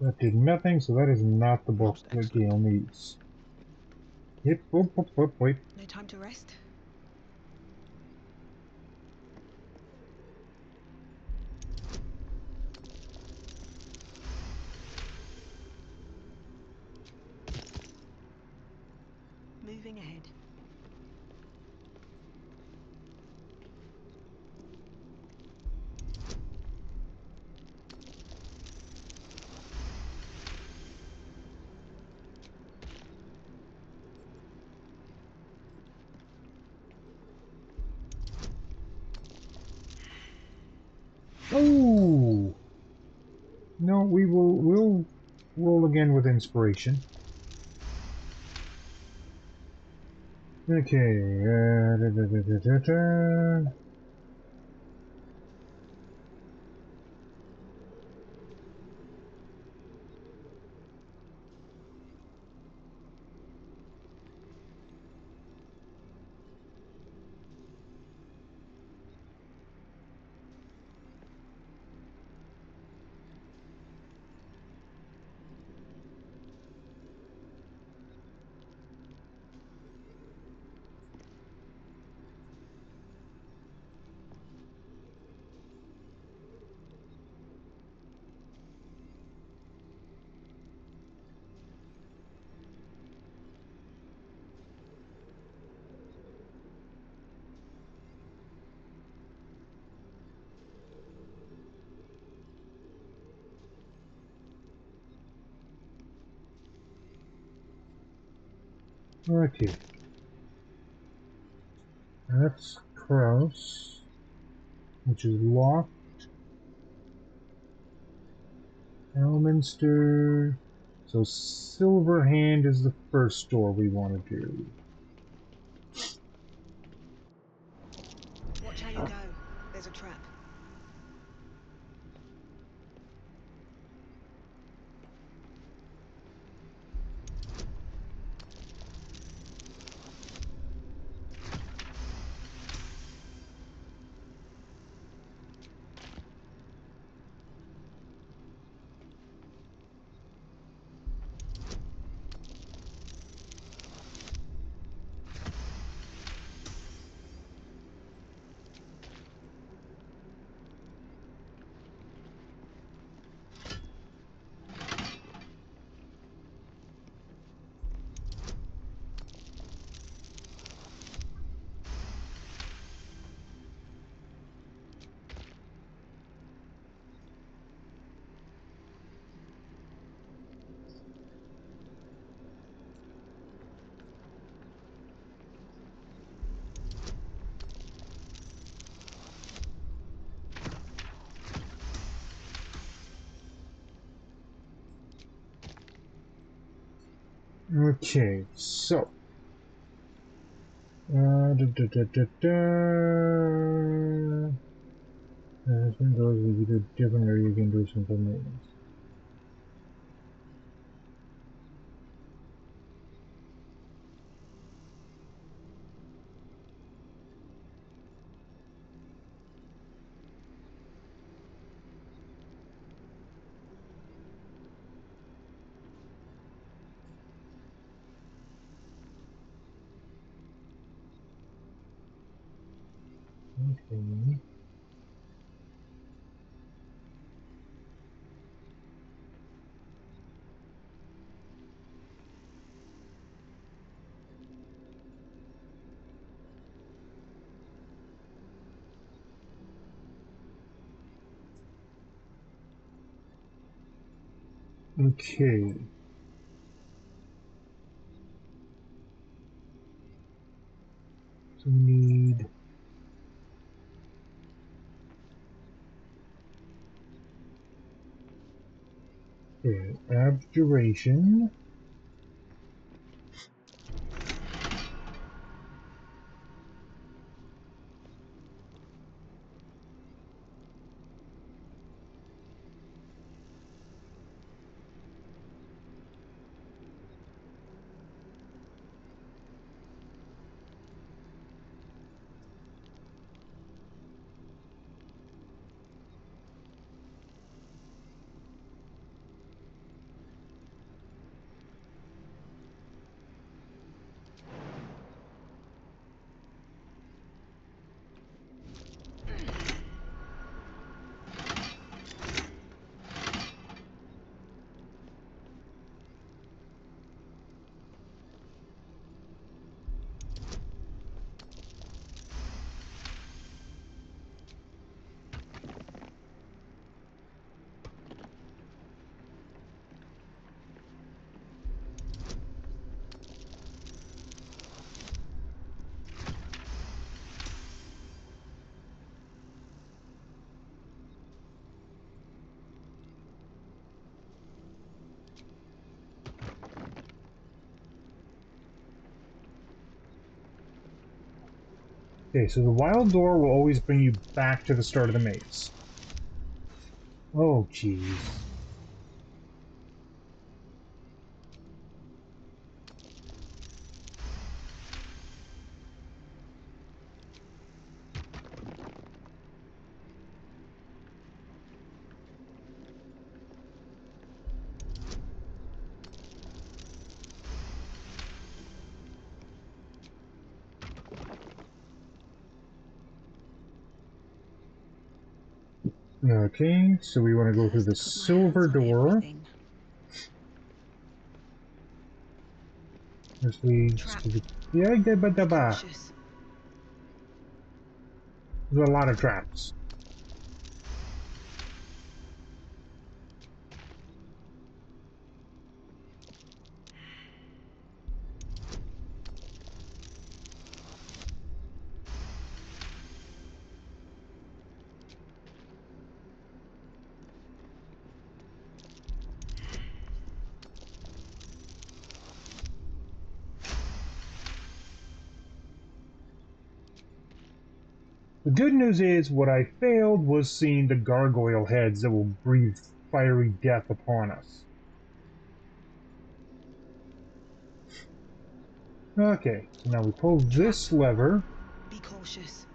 That did nothing, so that is not the book Most that excellent. Gale needs. Yep, wait. No time to rest? Moving ahead. Oh! No, we'll roll again with inspiration. Okay, okay. That's Kraus, which is locked. Elminster. So Silverhand is the first door we want to do. Watch how you go. There's a trap. Okay, so. Some doors will either different or you can do simple maintenance. Okay. Okay. So we need abjuration. Okay, so the wild door will always bring you back to the start of the maze. Oh, jeez. Okay, so we want to go through the silver door. This leads to the... Yeah, there's a lot of traps. The good news is, what I failed was seeing the gargoyle heads that will breathe fiery death upon us. Okay, so now we pull this lever. Be cautious.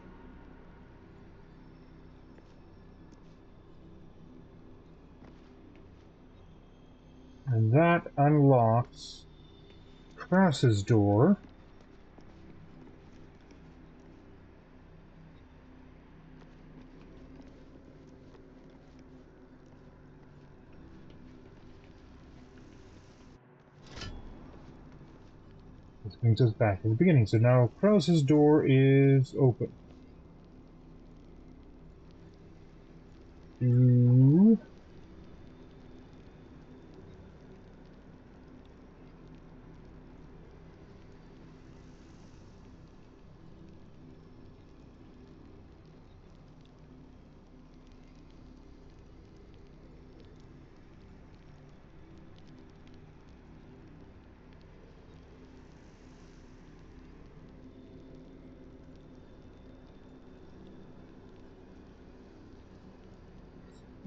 And that unlocks Krause's door. This brings us back to the beginning. So now Krause's door is open. Ooh.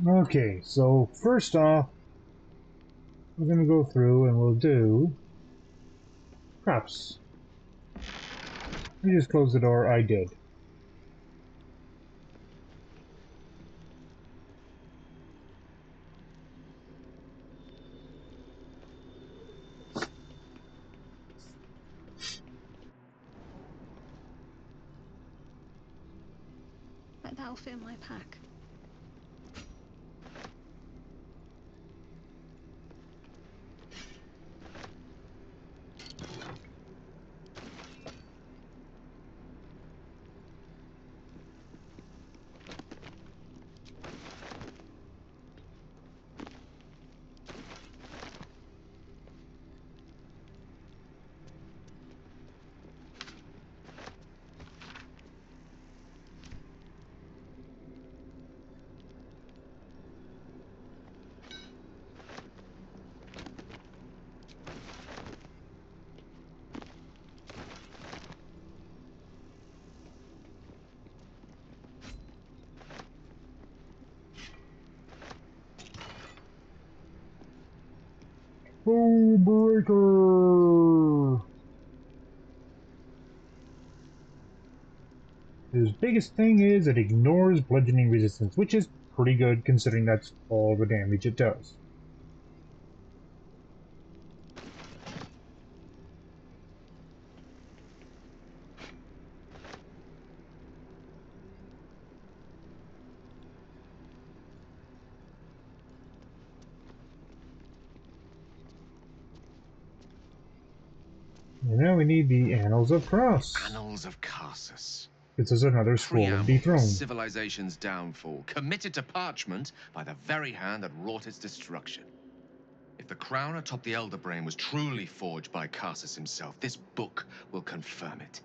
Okay, so first off, we're going to go through and we'll do Kraus. You just close the door. I did. Like that'll fit in my pack. Boom breaker! His biggest thing is it ignores bludgeoning resistance, which is pretty good considering that's all the damage it does. And now we need the Annals of Kraus. Annals of Carsus. It's as another scroll of Preamble to dethroned. civilization's downfall, committed to parchment by the very hand that wrought its destruction. If the crown atop the Elder Brain was truly forged by Carsus himself, this book will confirm it.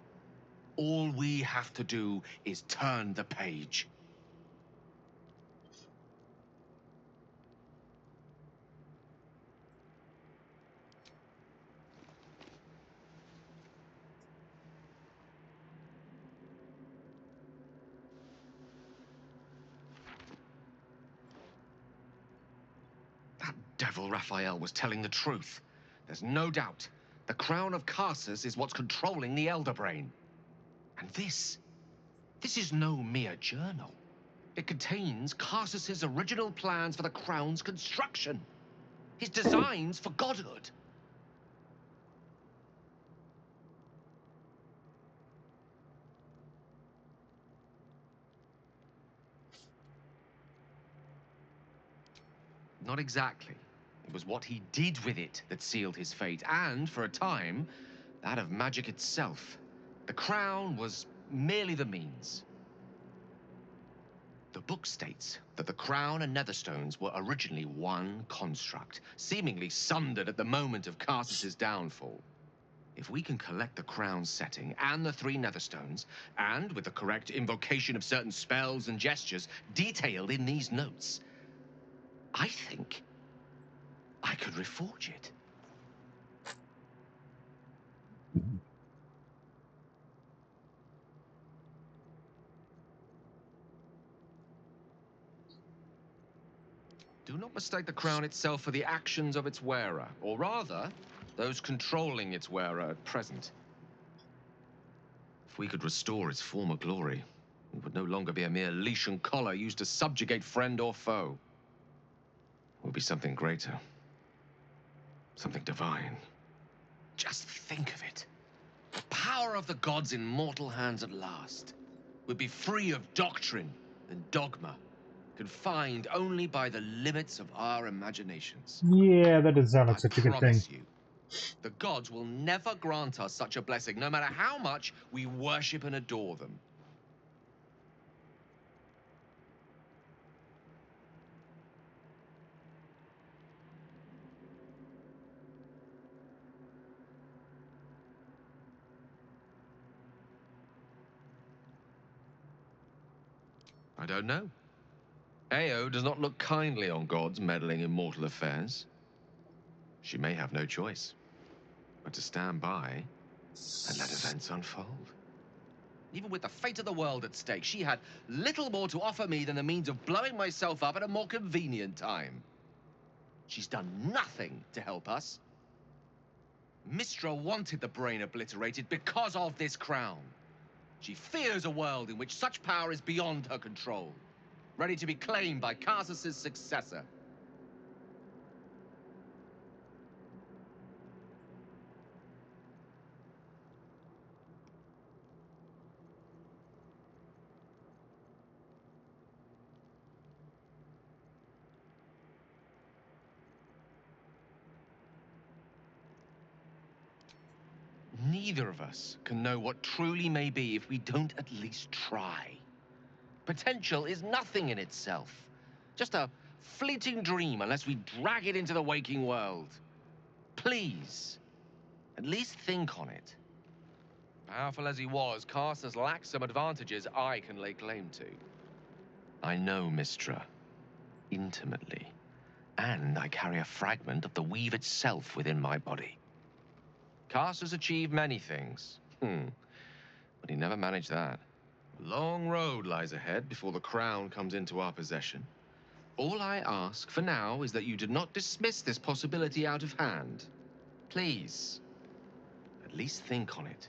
All we have to do is turn the page. devil Raphael was telling the truth. There's no doubt. The crown of Karsus is what's controlling the Elder Brain. And this is no mere journal. It contains Karsus's original plans for the crown's construction. His designs for godhood. Not exactly. It was what he did with it that sealed his fate, and, for a time, that of magic itself. The crown was merely the means. The book states that the crown and netherstones were originally one construct, seemingly sundered at the moment of Karsus's downfall. If we can collect the crown's setting and the 3 netherstones, and with the correct invocation of certain spells and gestures detailed in these notes, I think I could reforge it. Do not mistake the crown itself for the actions of its wearer, or rather, those controlling its wearer at present. If we could restore its former glory, it would no longer be a mere leash and collar used to subjugate friend or foe. It would be something greater. Something divine. Just think of it. The power of the gods in mortal hands at last would be free of doctrine and dogma, confined only by the limits of our imaginations. Yeah, that doesn't sound like such a good thing. I promise you, the gods will never grant us such a blessing, no matter how much we worship and adore them. I don't know. Ao does not look kindly on gods meddling in mortal affairs. She may have no choice but to stand by and let events unfold. Even with the fate of the world at stake, she had little more to offer me than the means of blowing myself up at a more convenient time. She's done nothing to help us. Mistra wanted the brain obliterated because of this crown. She fears a world in which such power is beyond her control, ready to be claimed by Karsus's successor. Neither of us can know what truly may be if we don't at least try. Potential is nothing in itself. Just a fleeting dream unless we drag it into the waking world. Please, at least think on it. Powerful as he was, Karsus lacks some advantages I can lay claim to. I know Mistra intimately, and I carry a fragment of the weave itself within my body. Karsus achieved many things, but he never managed that. A long road lies ahead before the crown comes into our possession. All I ask for now is that you do not dismiss this possibility out of hand. Please, at least think on it.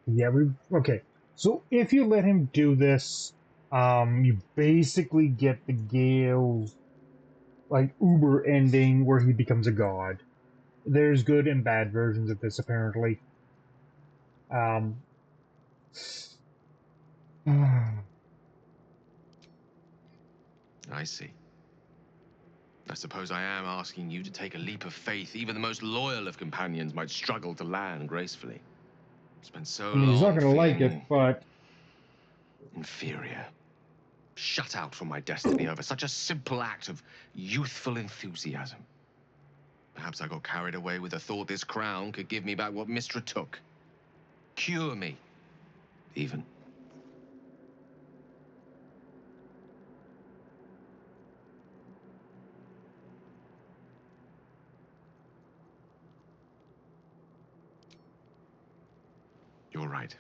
Yeah, okay. So if you let him do this, you basically get the Gale's like Uber ending where he becomes a god. There's good and bad versions of this apparently. I see. I suppose I am asking you to take a leap of faith even the most loyal of companions might struggle to land gracefully. Spent so I mean, he's not long going to like it, feeling but inferior. Shut out from my destiny over such a simple act of youthful enthusiasm. Perhaps I got carried away with the thought this crown could give me back what Mistra took. Cure me, even. You're right.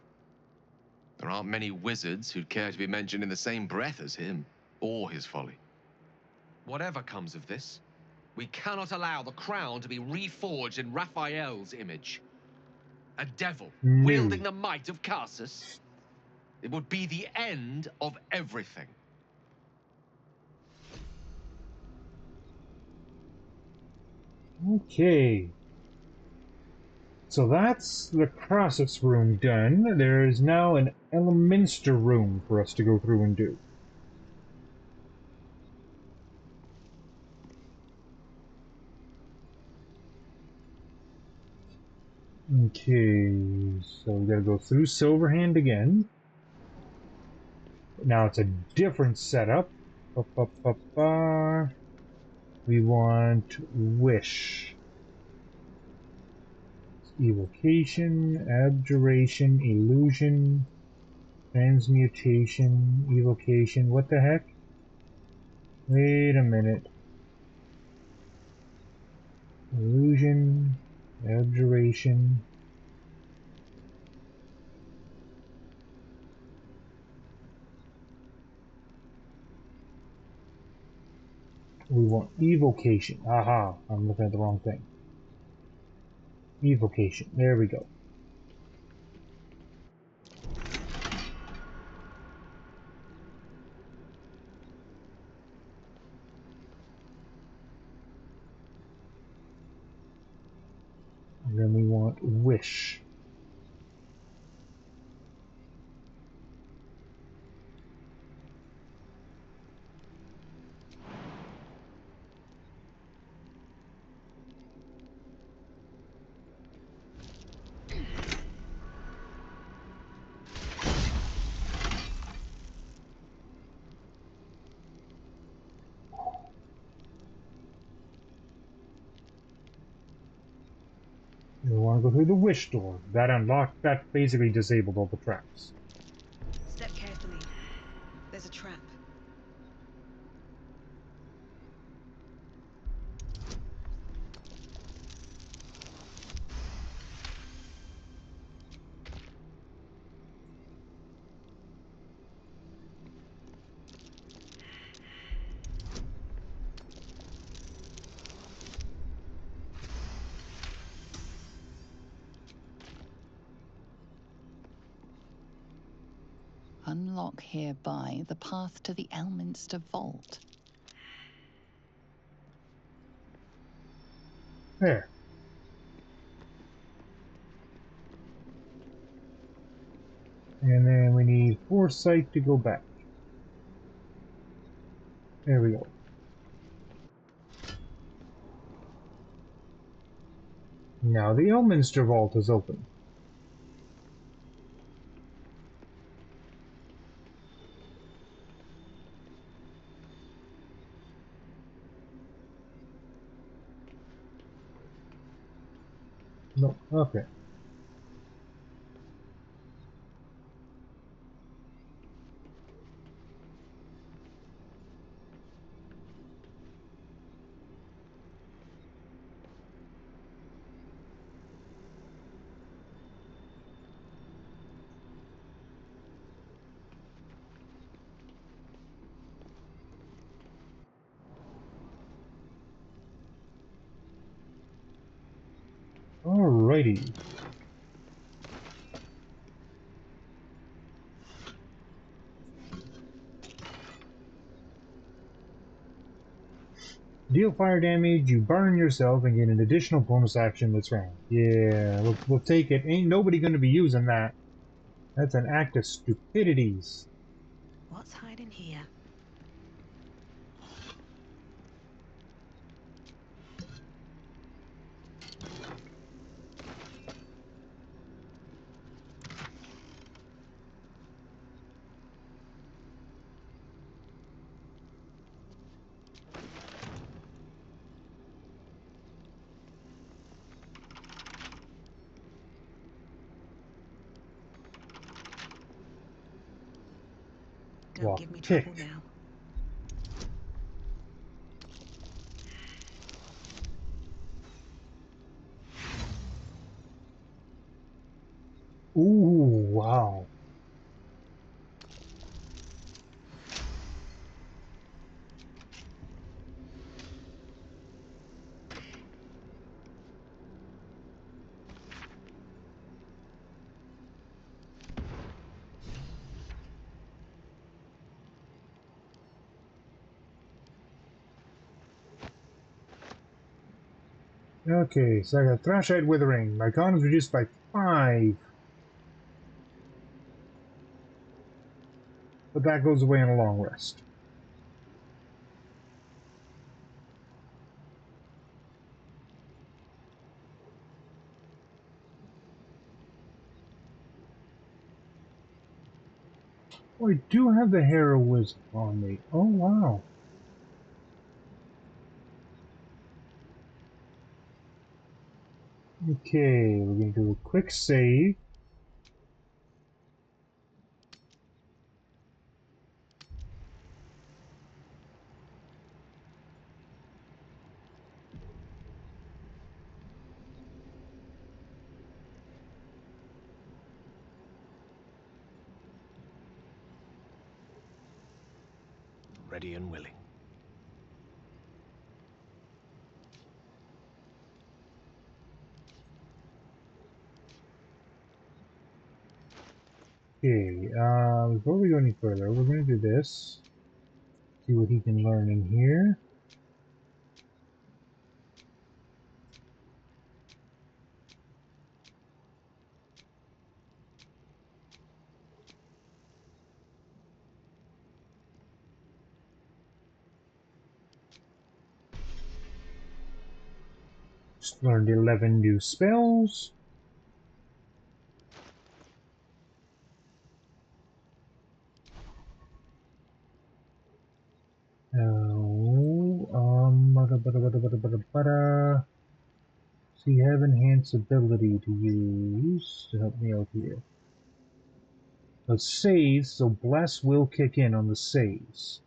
There aren't many wizards who'd care to be mentioned in the same breath as him, or his folly. Whatever comes of this, we cannot allow the crown to be reforged in Raphael's image. A devil wielding the might of Karsus. It would be the end of everything. Okay. So that's the Crossus room done. There is now an Elminster room for us to go through and do. Okay, so we gotta go through Silverhand again. Now it's a different setup. We want Wish. Evocation, Abjuration, Illusion, Transmutation, Evocation. What the heck? Wait a minute. Illusion, Abjuration. We want Evocation. Aha, I'm looking at the wrong thing. Evocation. There we go. And then we want Wish. We want to go through the Wish door. That unlocked, that basically disabled all the traps. Step carefully. There's a trap. Unlock hereby the path to the Elminster Vault. There. And then we need Foresight to go back. There we go. Now the Elminster Vault is open. No, okay. Alrighty. Deal fire damage, you burn yourself, and get an additional bonus action this round. Yeah, we'll take it. Ain't nobody gonna be using that. That's an act of stupidities. What's hiding here? Don't give me trouble now. Ooh, Okay, so I got Thrashite Withering. My con is reduced by 5. But that goes away in a long rest. Oh, I do have the Heroism on me. Oh, wow. Okay, we're going to do a quick save. Ready and willing. Okay, before we go any further, we're going to do this. See what he can learn in here. Just learned 11 new spells. So you have enhanced ability to use to help me out here. But saves, so Bless will kick in on the saves.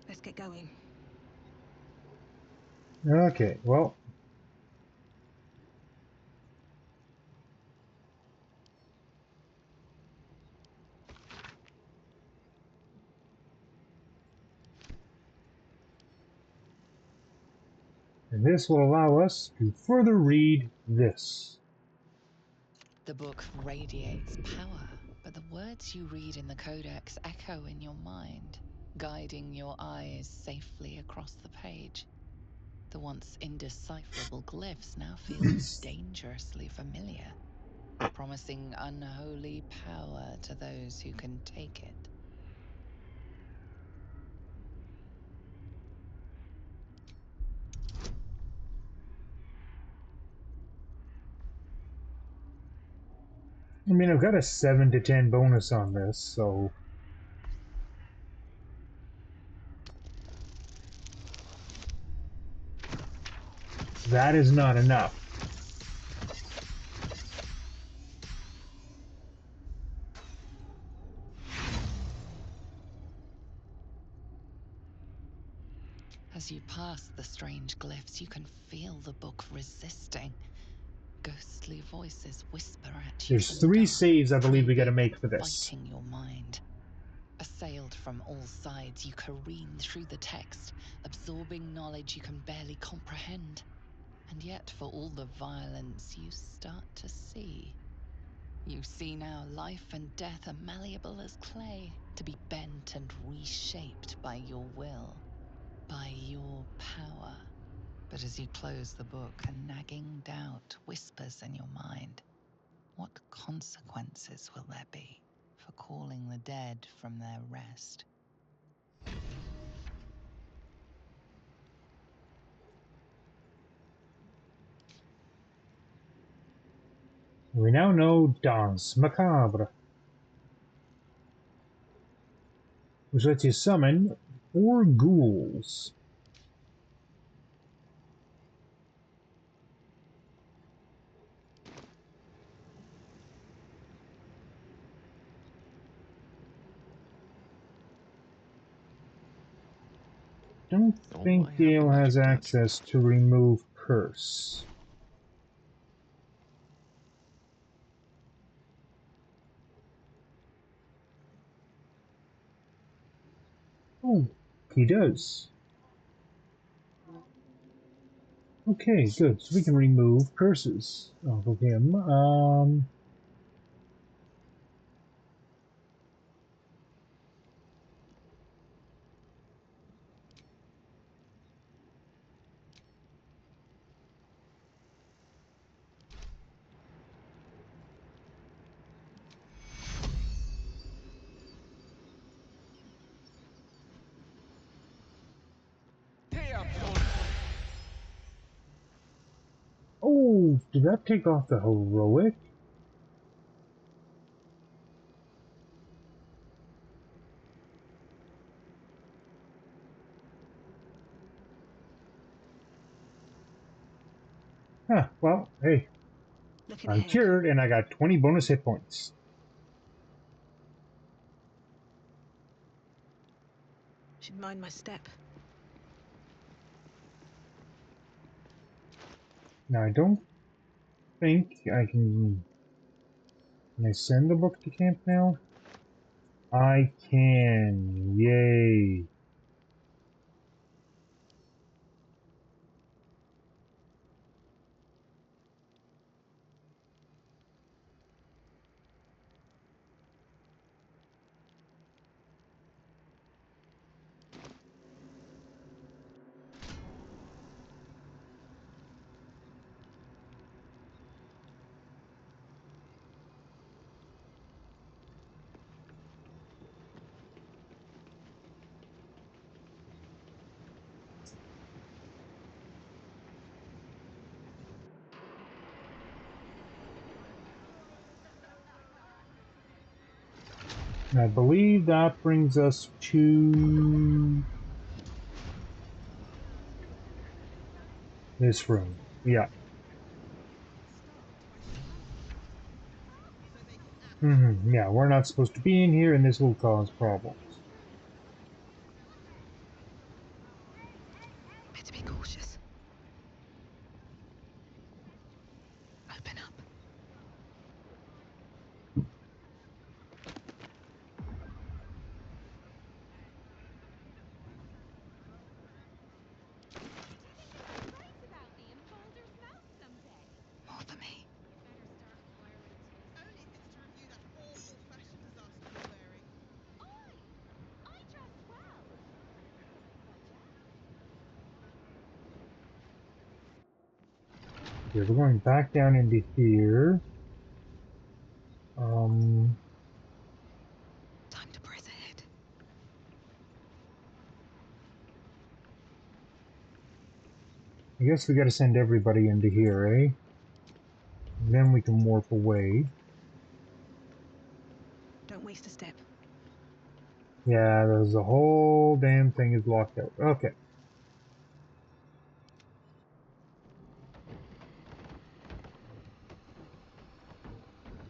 Let's get going. Okay, well. And this will allow us to further read this. The book radiates power, but the words you read in the codex echo in your mind, guiding your eyes safely across the page. The once indecipherable glyphs now feel dangerously familiar, promising unholy power to those who can take it. I mean, I've got a 7 to 10 bonus on this, so... that is not enough. As you pass the strange glyphs, you can feel the book resisting. Ghostly voices whisper at you There's from the 3 dark, saves I believe we gotta probing make and for this. fighting your mind. Assailed from all sides, you careen through the text, absorbing knowledge you can barely comprehend. And yet, for all the violence, you start to see. You see now life and death are malleable as clay, to be bent and reshaped by your will, by your power. But as you close the book, a nagging doubt whispers in your mind. What consequences will there be for calling the dead from their rest? We now know Danse Macabre, which lets you summon 4 ghouls. Don't Oh, think I have the Gale has magic dust. access to remove curse. Oh, He does. Okay, good. So we can remove curses off of him. Oh, did that take off the heroic? Huh, well, hey, Looking I'm ahead. cured and I got 20 bonus hit points. Should mind my step. Now, I don't think I can... Can I send the book to camp now? I can. Yay. I believe that brings us to this room. Yeah. Yeah, we're not supposed to be in here, and this will cause problems. Better be cautious. Open up. More for me. Okay, we're going back down into here. Time to press ahead. I guess we gotta send everybody into here, eh? And then we can warp away. Don't waste a step. Yeah, there's the whole damn thing is locked out. Okay.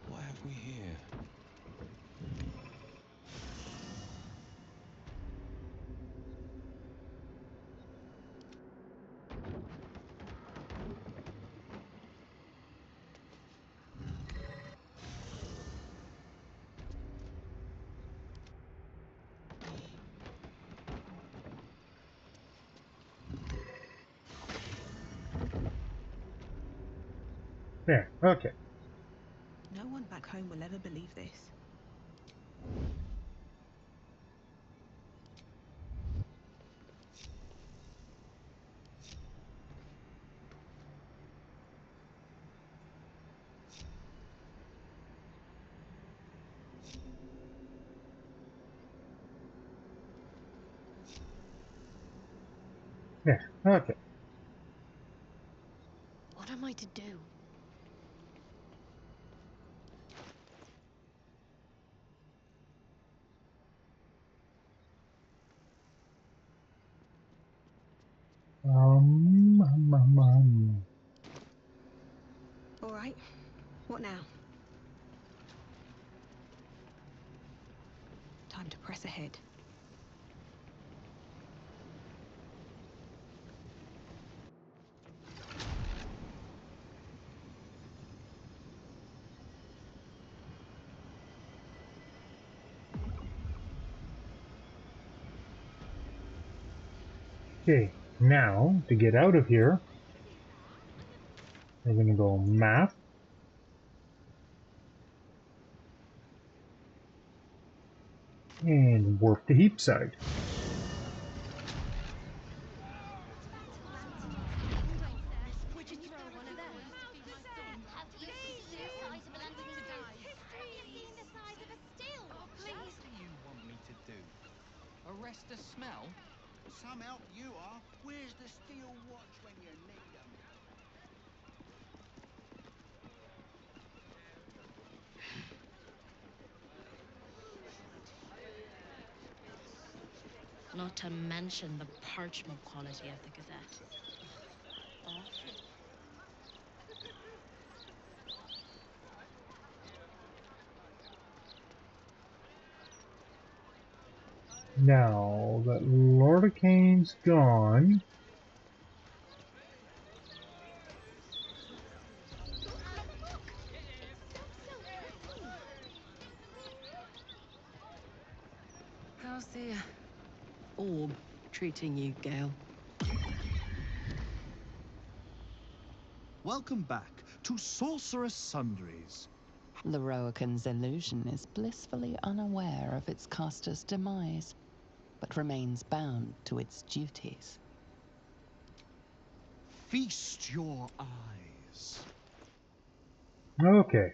What have we here? There. Okay. No one back home will ever believe this. Yeah. Okay. What am I to do? All right. What now? Time to press ahead. Okay, now to get out of here, we're going to go map. And warp to heap side. Arrest the smell? Some help you are. Where's the steel watch when you need them? Not to mention the parchment quality of the Gazette. Awful. Now that Lordacane's gone, How's the orb treating you, Gale? Welcome back to Sorcerous Sundries. Lorroakan's illusion is blissfully unaware of its caster's demise, but remains bound to its duties. Feast your eyes. okay.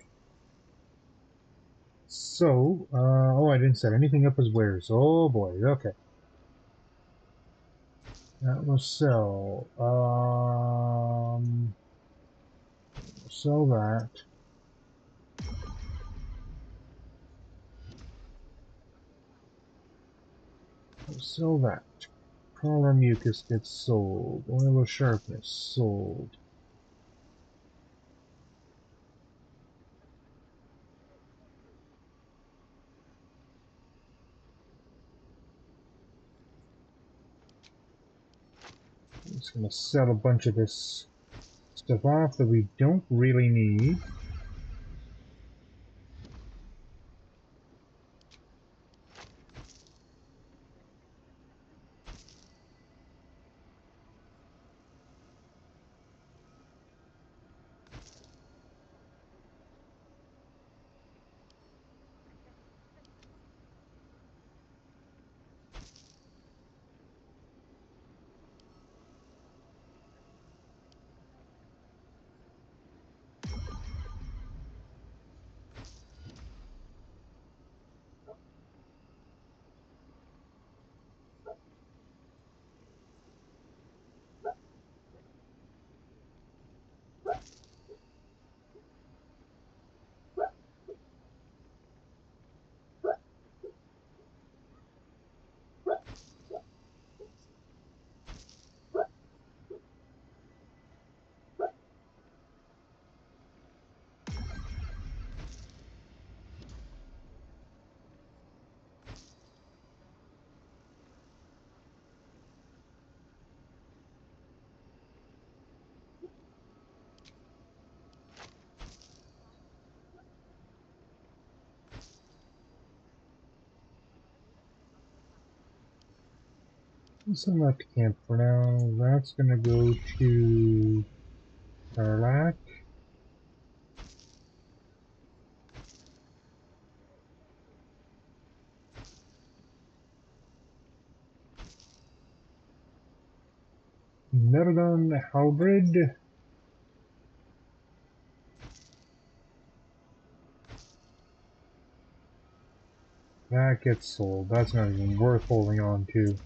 So, oh, I didn't set anything up as wares. Oh boy, okay. That will sell. Sell that. We'll sell that. Collar mucus gets sold. Oil of sharpness sold. I'm just going to sell a bunch of this stuff off that we don't really need. Send that to camp for now. That's going to go to Tarlac. Merdon Halbrid. That gets sold. That's not even worth holding on to.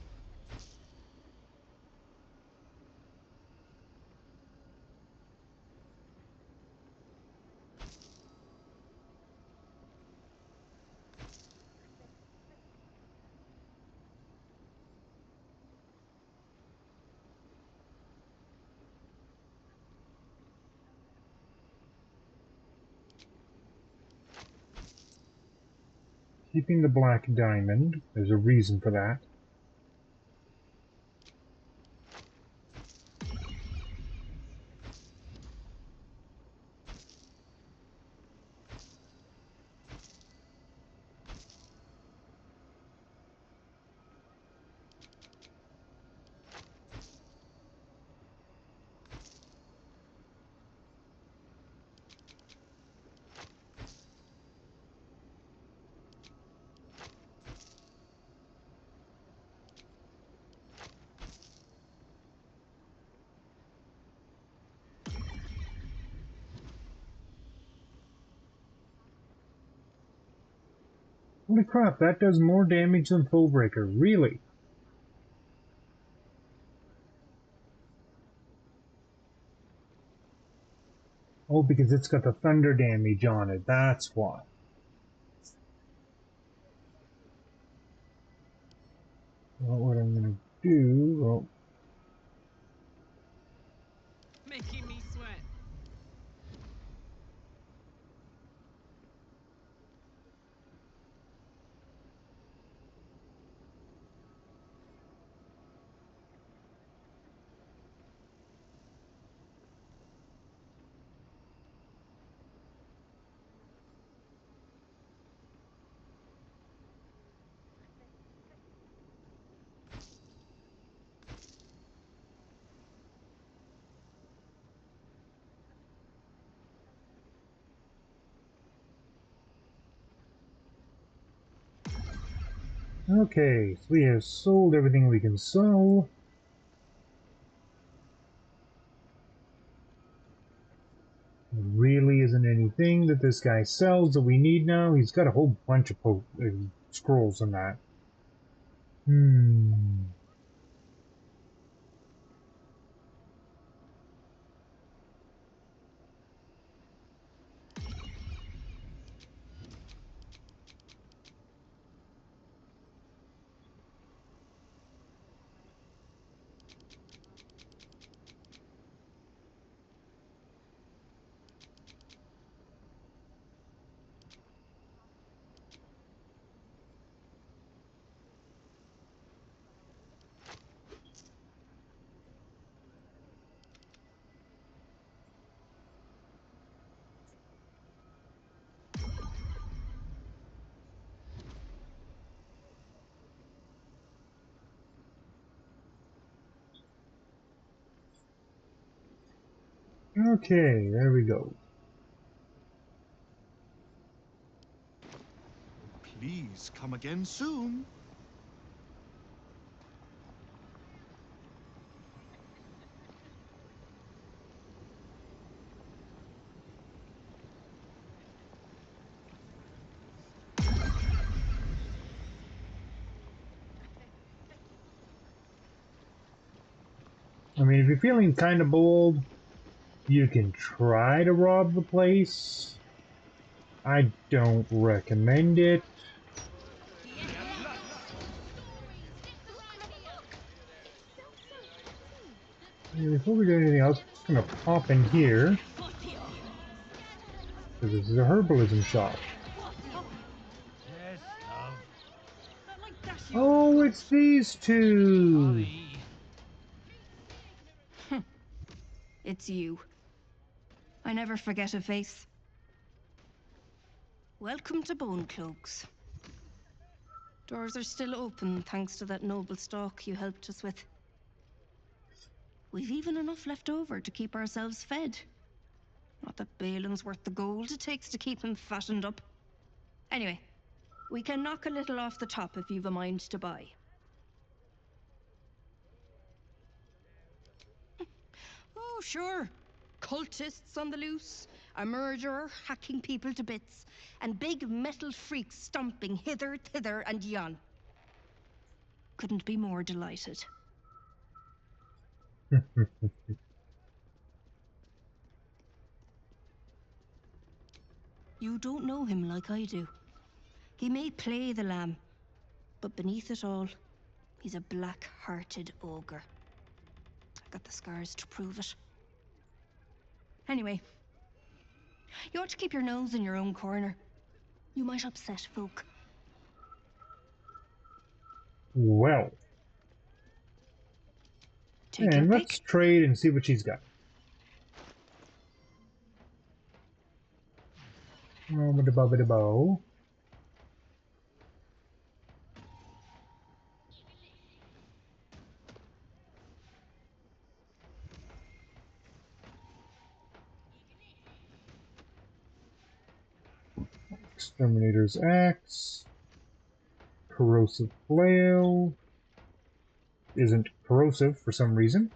Keeping the black diamond. There's a reason for that. Holy crap, that does more damage than Fullbreaker. Really? Oh, because it's got the thunder damage on it. That's why. Well, what I'm gonna do... Well, Making me sweat. okay, so we have sold everything we can sell. There really isn't anything that this guy sells that we need now. He's got a whole bunch of scrolls in that. Okay, there we go. Please come again soon. I mean, if you're feeling kind of bold, you can try to rob the place. I don't recommend it. Before we do anything else, I'm just going to pop in here. Because this is a herbalism shop. Oh, it's these two! It's you. I never forget a face. Welcome to Bone Cloaks. Doors are still open thanks to that noble stock you helped us with. We've even enough left over to keep ourselves fed. Not that Balin's worth the gold it takes to keep him fattened up. Anyway, we can knock a little off the top if you've a mind to buy. Oh, sure. Cultists on the loose, a murderer hacking people to bits, and big metal freaks stomping hither, thither, and yon. Couldn't be more delighted. You don't know him like I do. He may play the lamb, but beneath it all, he's a black-hearted ogre. I've got the scars to prove it. Anyway, you ought to keep your nose in your own corner. You might upset folk. Well. And let's trade and see what she's got. Oh, with the bow. Exterminator's axe. Corrosive flail. Isn't corrosive for some reason.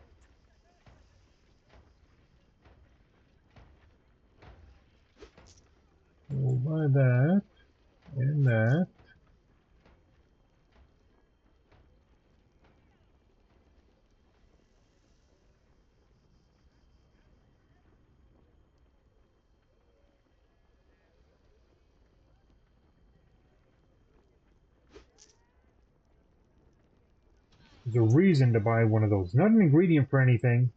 We'll buy that and that. There's a reason to buy one of those. Not an ingredient for anything,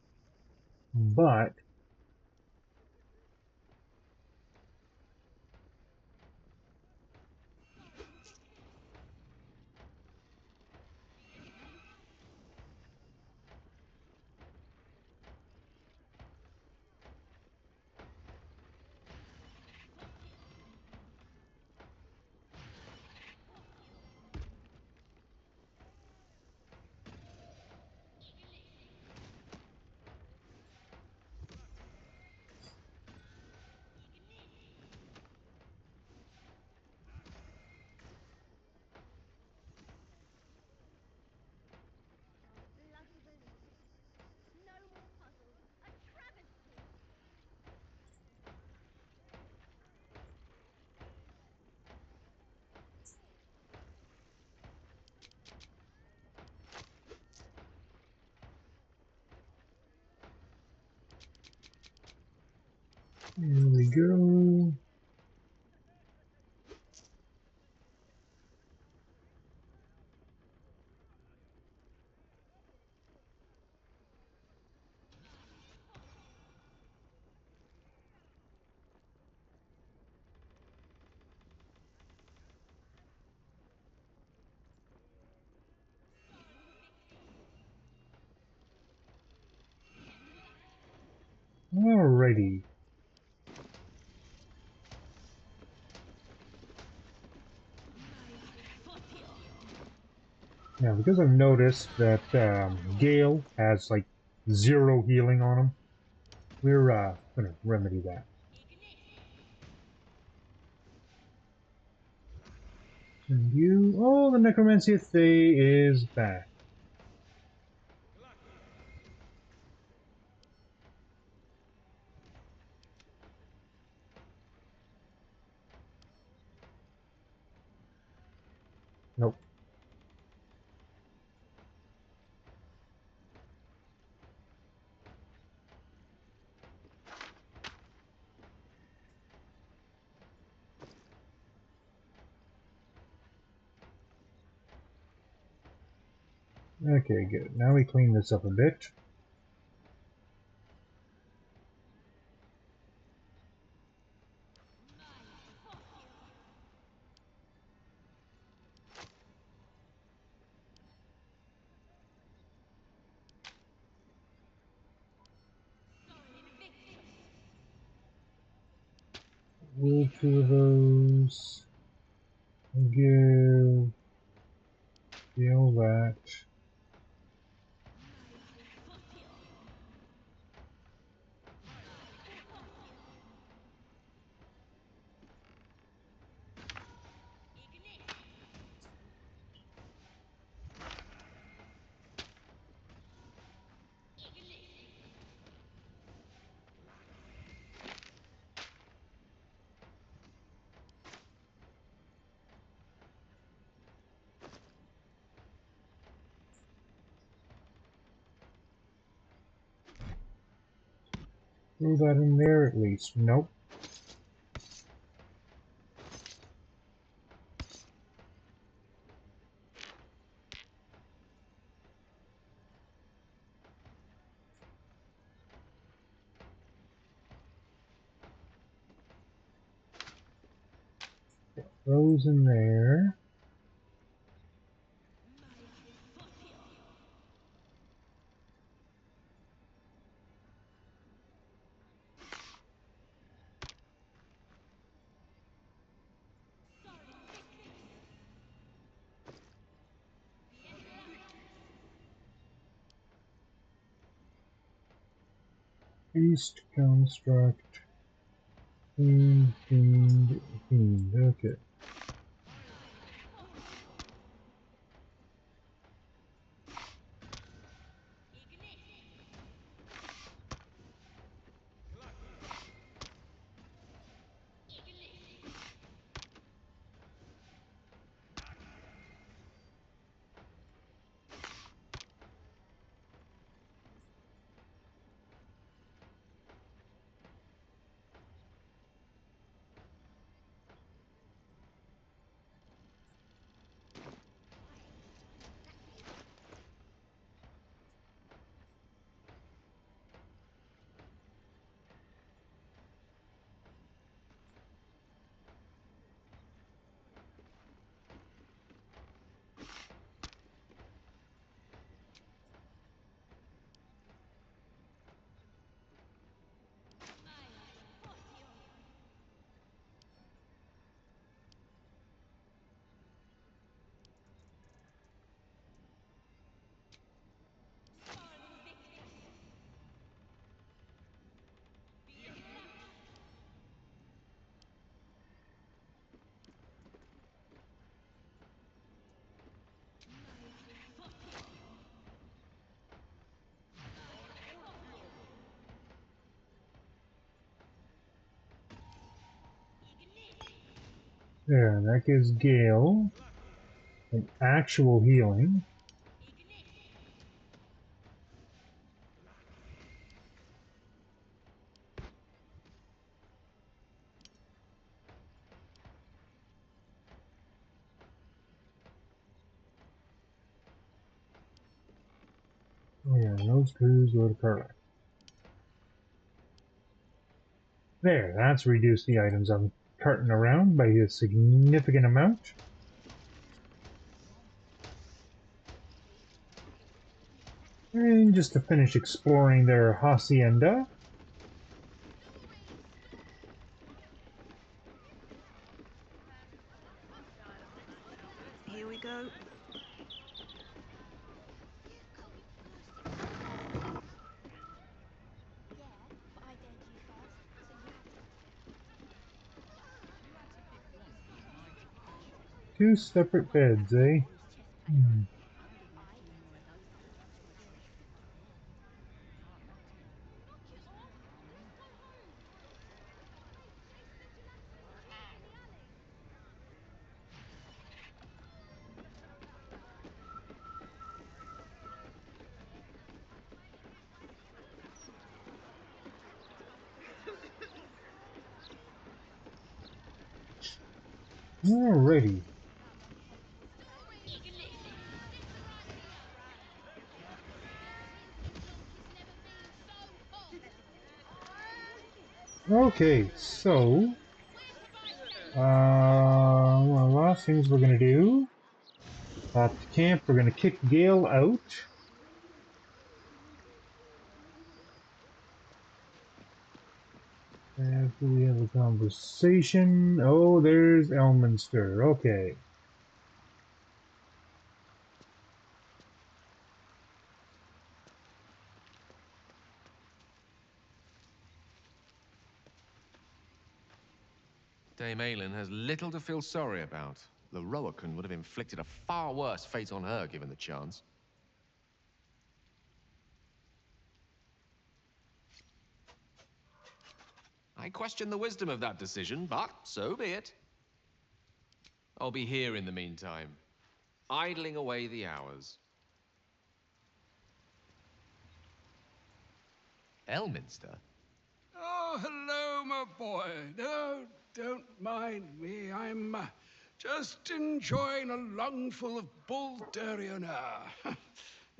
but there we go. Alrighty. Now, because I've noticed that Gale has like 0 healing on him, we're gonna remedy that. And you, oh, the Necromancy of Thay is back. Nope. Okay, good. Now we clean this up a bit. We'll 2 of those. Give. Deal that. Throw that in there at least. Nope. Those in there. Beast construct. Fiend. Okay. There, that gives Gale an actual healing. Oh yeah, those crews go to Karlak. There, that's reduced the items I'm carting around by a significant amount. And just to finish exploring their hacienda. Here we go. Two separate beds, eh? Hmm. Alrighty. Okay, so one of the last things we're gonna do at the camp, we're gonna kick Gale out. After we have a conversation. Oh, there's Elminster. Okay. Dame Aylin has little to feel sorry about. The Roakan would have inflicted a far worse fate on her given the chance. I question the wisdom of that decision, but so be it. I'll be here in the meantime, idling away the hours. Elminster? Oh, hello, my boy. No, don't mind me. I'm just enjoying a lungful of Baldurian air.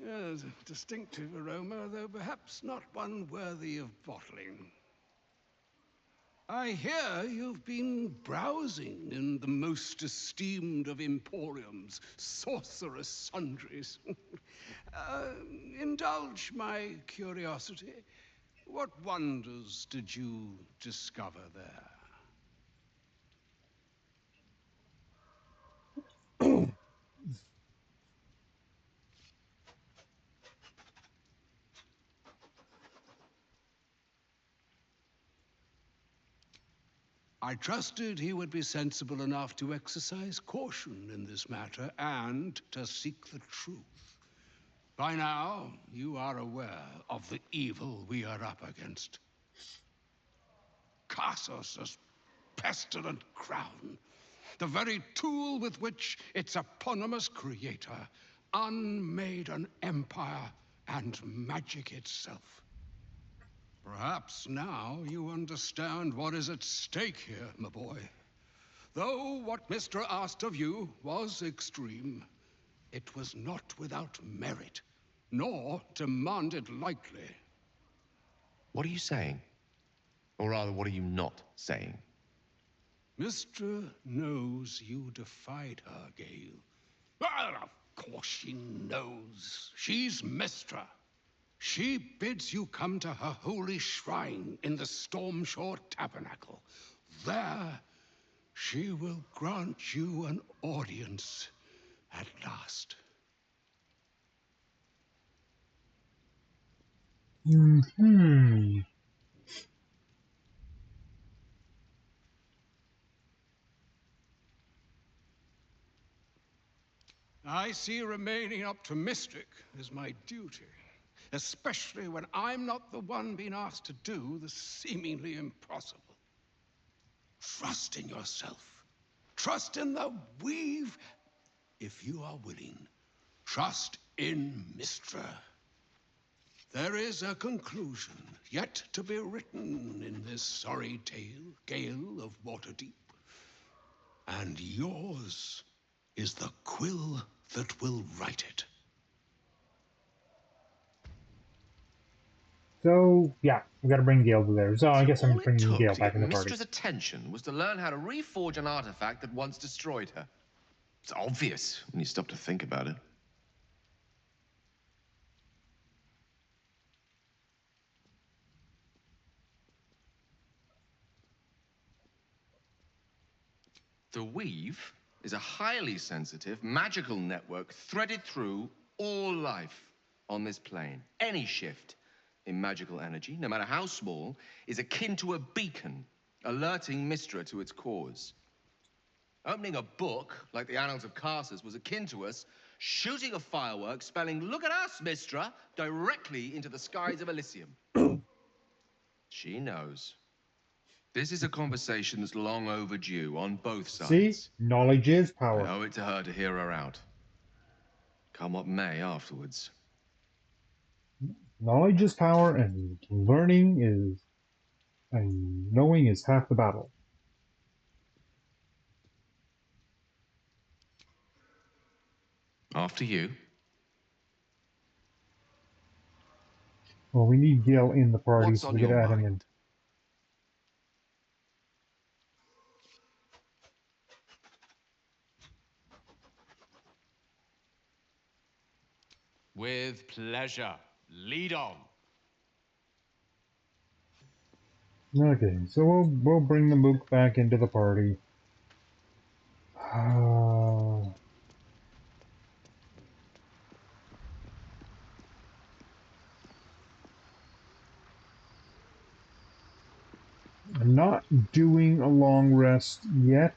Yes, a distinctive aroma, though perhaps not one worthy of bottling. I hear you've been browsing in the most esteemed of emporiums, sorcerous sundries. Indulge my curiosity. What wonders did you discover there? I trusted he would be sensible enough to exercise caution in this matter and to seek the truth. By now, you are aware of the evil we are up against. Cassos' pestilent crown, the very tool with which its eponymous creator unmade an empire and magic itself. Perhaps now you understand what is at stake here, my boy. Though what Mr. asked of you was extreme, it was not without merit, nor demanded lightly. What are you saying? Or rather, what are you not saying? Mr. knows you defied her, Gale. Well, of course she knows. She's Mistra. She bids you come to her holy shrine in the Stormshore Tabernacle. There, she will grant you an audience at last. Hmm. I see remaining optimistic is my duty. Especially when I'm not the one being asked to do the seemingly impossible. Trust in yourself. Trust in the weave. If you are willing, trust in Mistra. There is a conclusion yet to be written in this sorry gale of Waterdeep. And yours is the quill that will write it. So, yeah, we gotta bring Gale to there. So I guess I'm All it bringing took Gale to back get in the party. Mistra's attention was to learn how to reforge an artifact that once destroyed her. It's obvious when you stop to think about it. The Weave is a highly sensitive, magical network threaded through all life on this plane. Any shift in magical energy, no matter how small, is akin to a beacon, alerting Mistra to its cause. Opening a book, like the Annals of Carsus, was akin to us shooting a firework, spelling, "Look at us, Mistra," directly into the skies of Elysium. She knows. This is a conversation that's long overdue on both sides. See? Knowledge is I power. owe it to her to hear her out. Come what may afterwards. Knowledge is power, and learning is... and knowing is half the battle. After you. Well, we need Gale in the party, What's so on we your gotta add him in. mind? With pleasure. Lead on. Okay, so we'll bring the Mook back into the party. I'm not doing a long rest yet.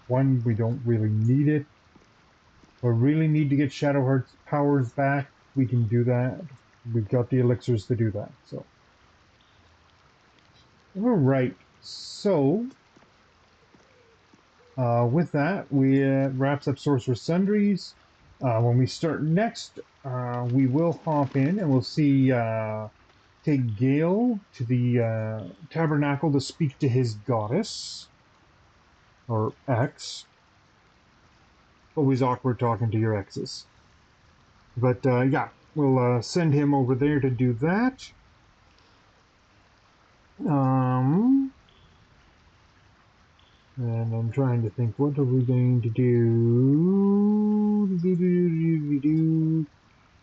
One, we don't really need it. We really need to get Shadowheart's powers back. We can do that. We've got the elixirs to do that. So, all right. So, with that, we wraps up Sorcerer's Sundries. When we start next, we will hop in and we'll see. Take Gale to the tabernacle to speak to his goddess, or ex. Always awkward talking to your exes. But yeah, we'll send him over there to do that. And I'm trying to think, what are we going to do?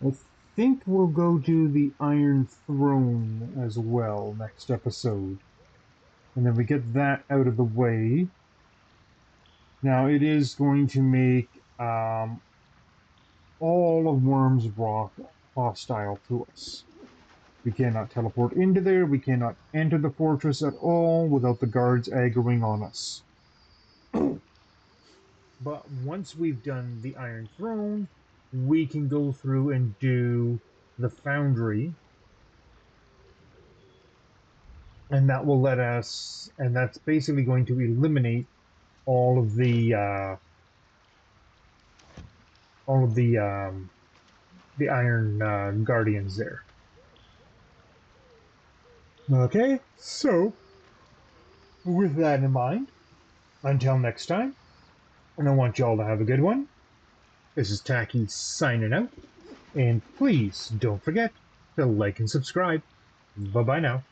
I think we'll go to the Iron Throne as well next episode. And then we get that out of the way. Now, it is going to make all of Worm's Rock hostile to us. We cannot teleport into there. We cannot enter the fortress at all without the guards aggroing on us. But once we've done the Iron Throne, we can go through and do the Foundry. And that will let us, and that's basically going to eliminate all of the Iron Guardians there. Okay, so with that in mind, until next time, and I want you all to have a good one. This is Takis signing out, and please don't forget to like and subscribe. Bye-bye now.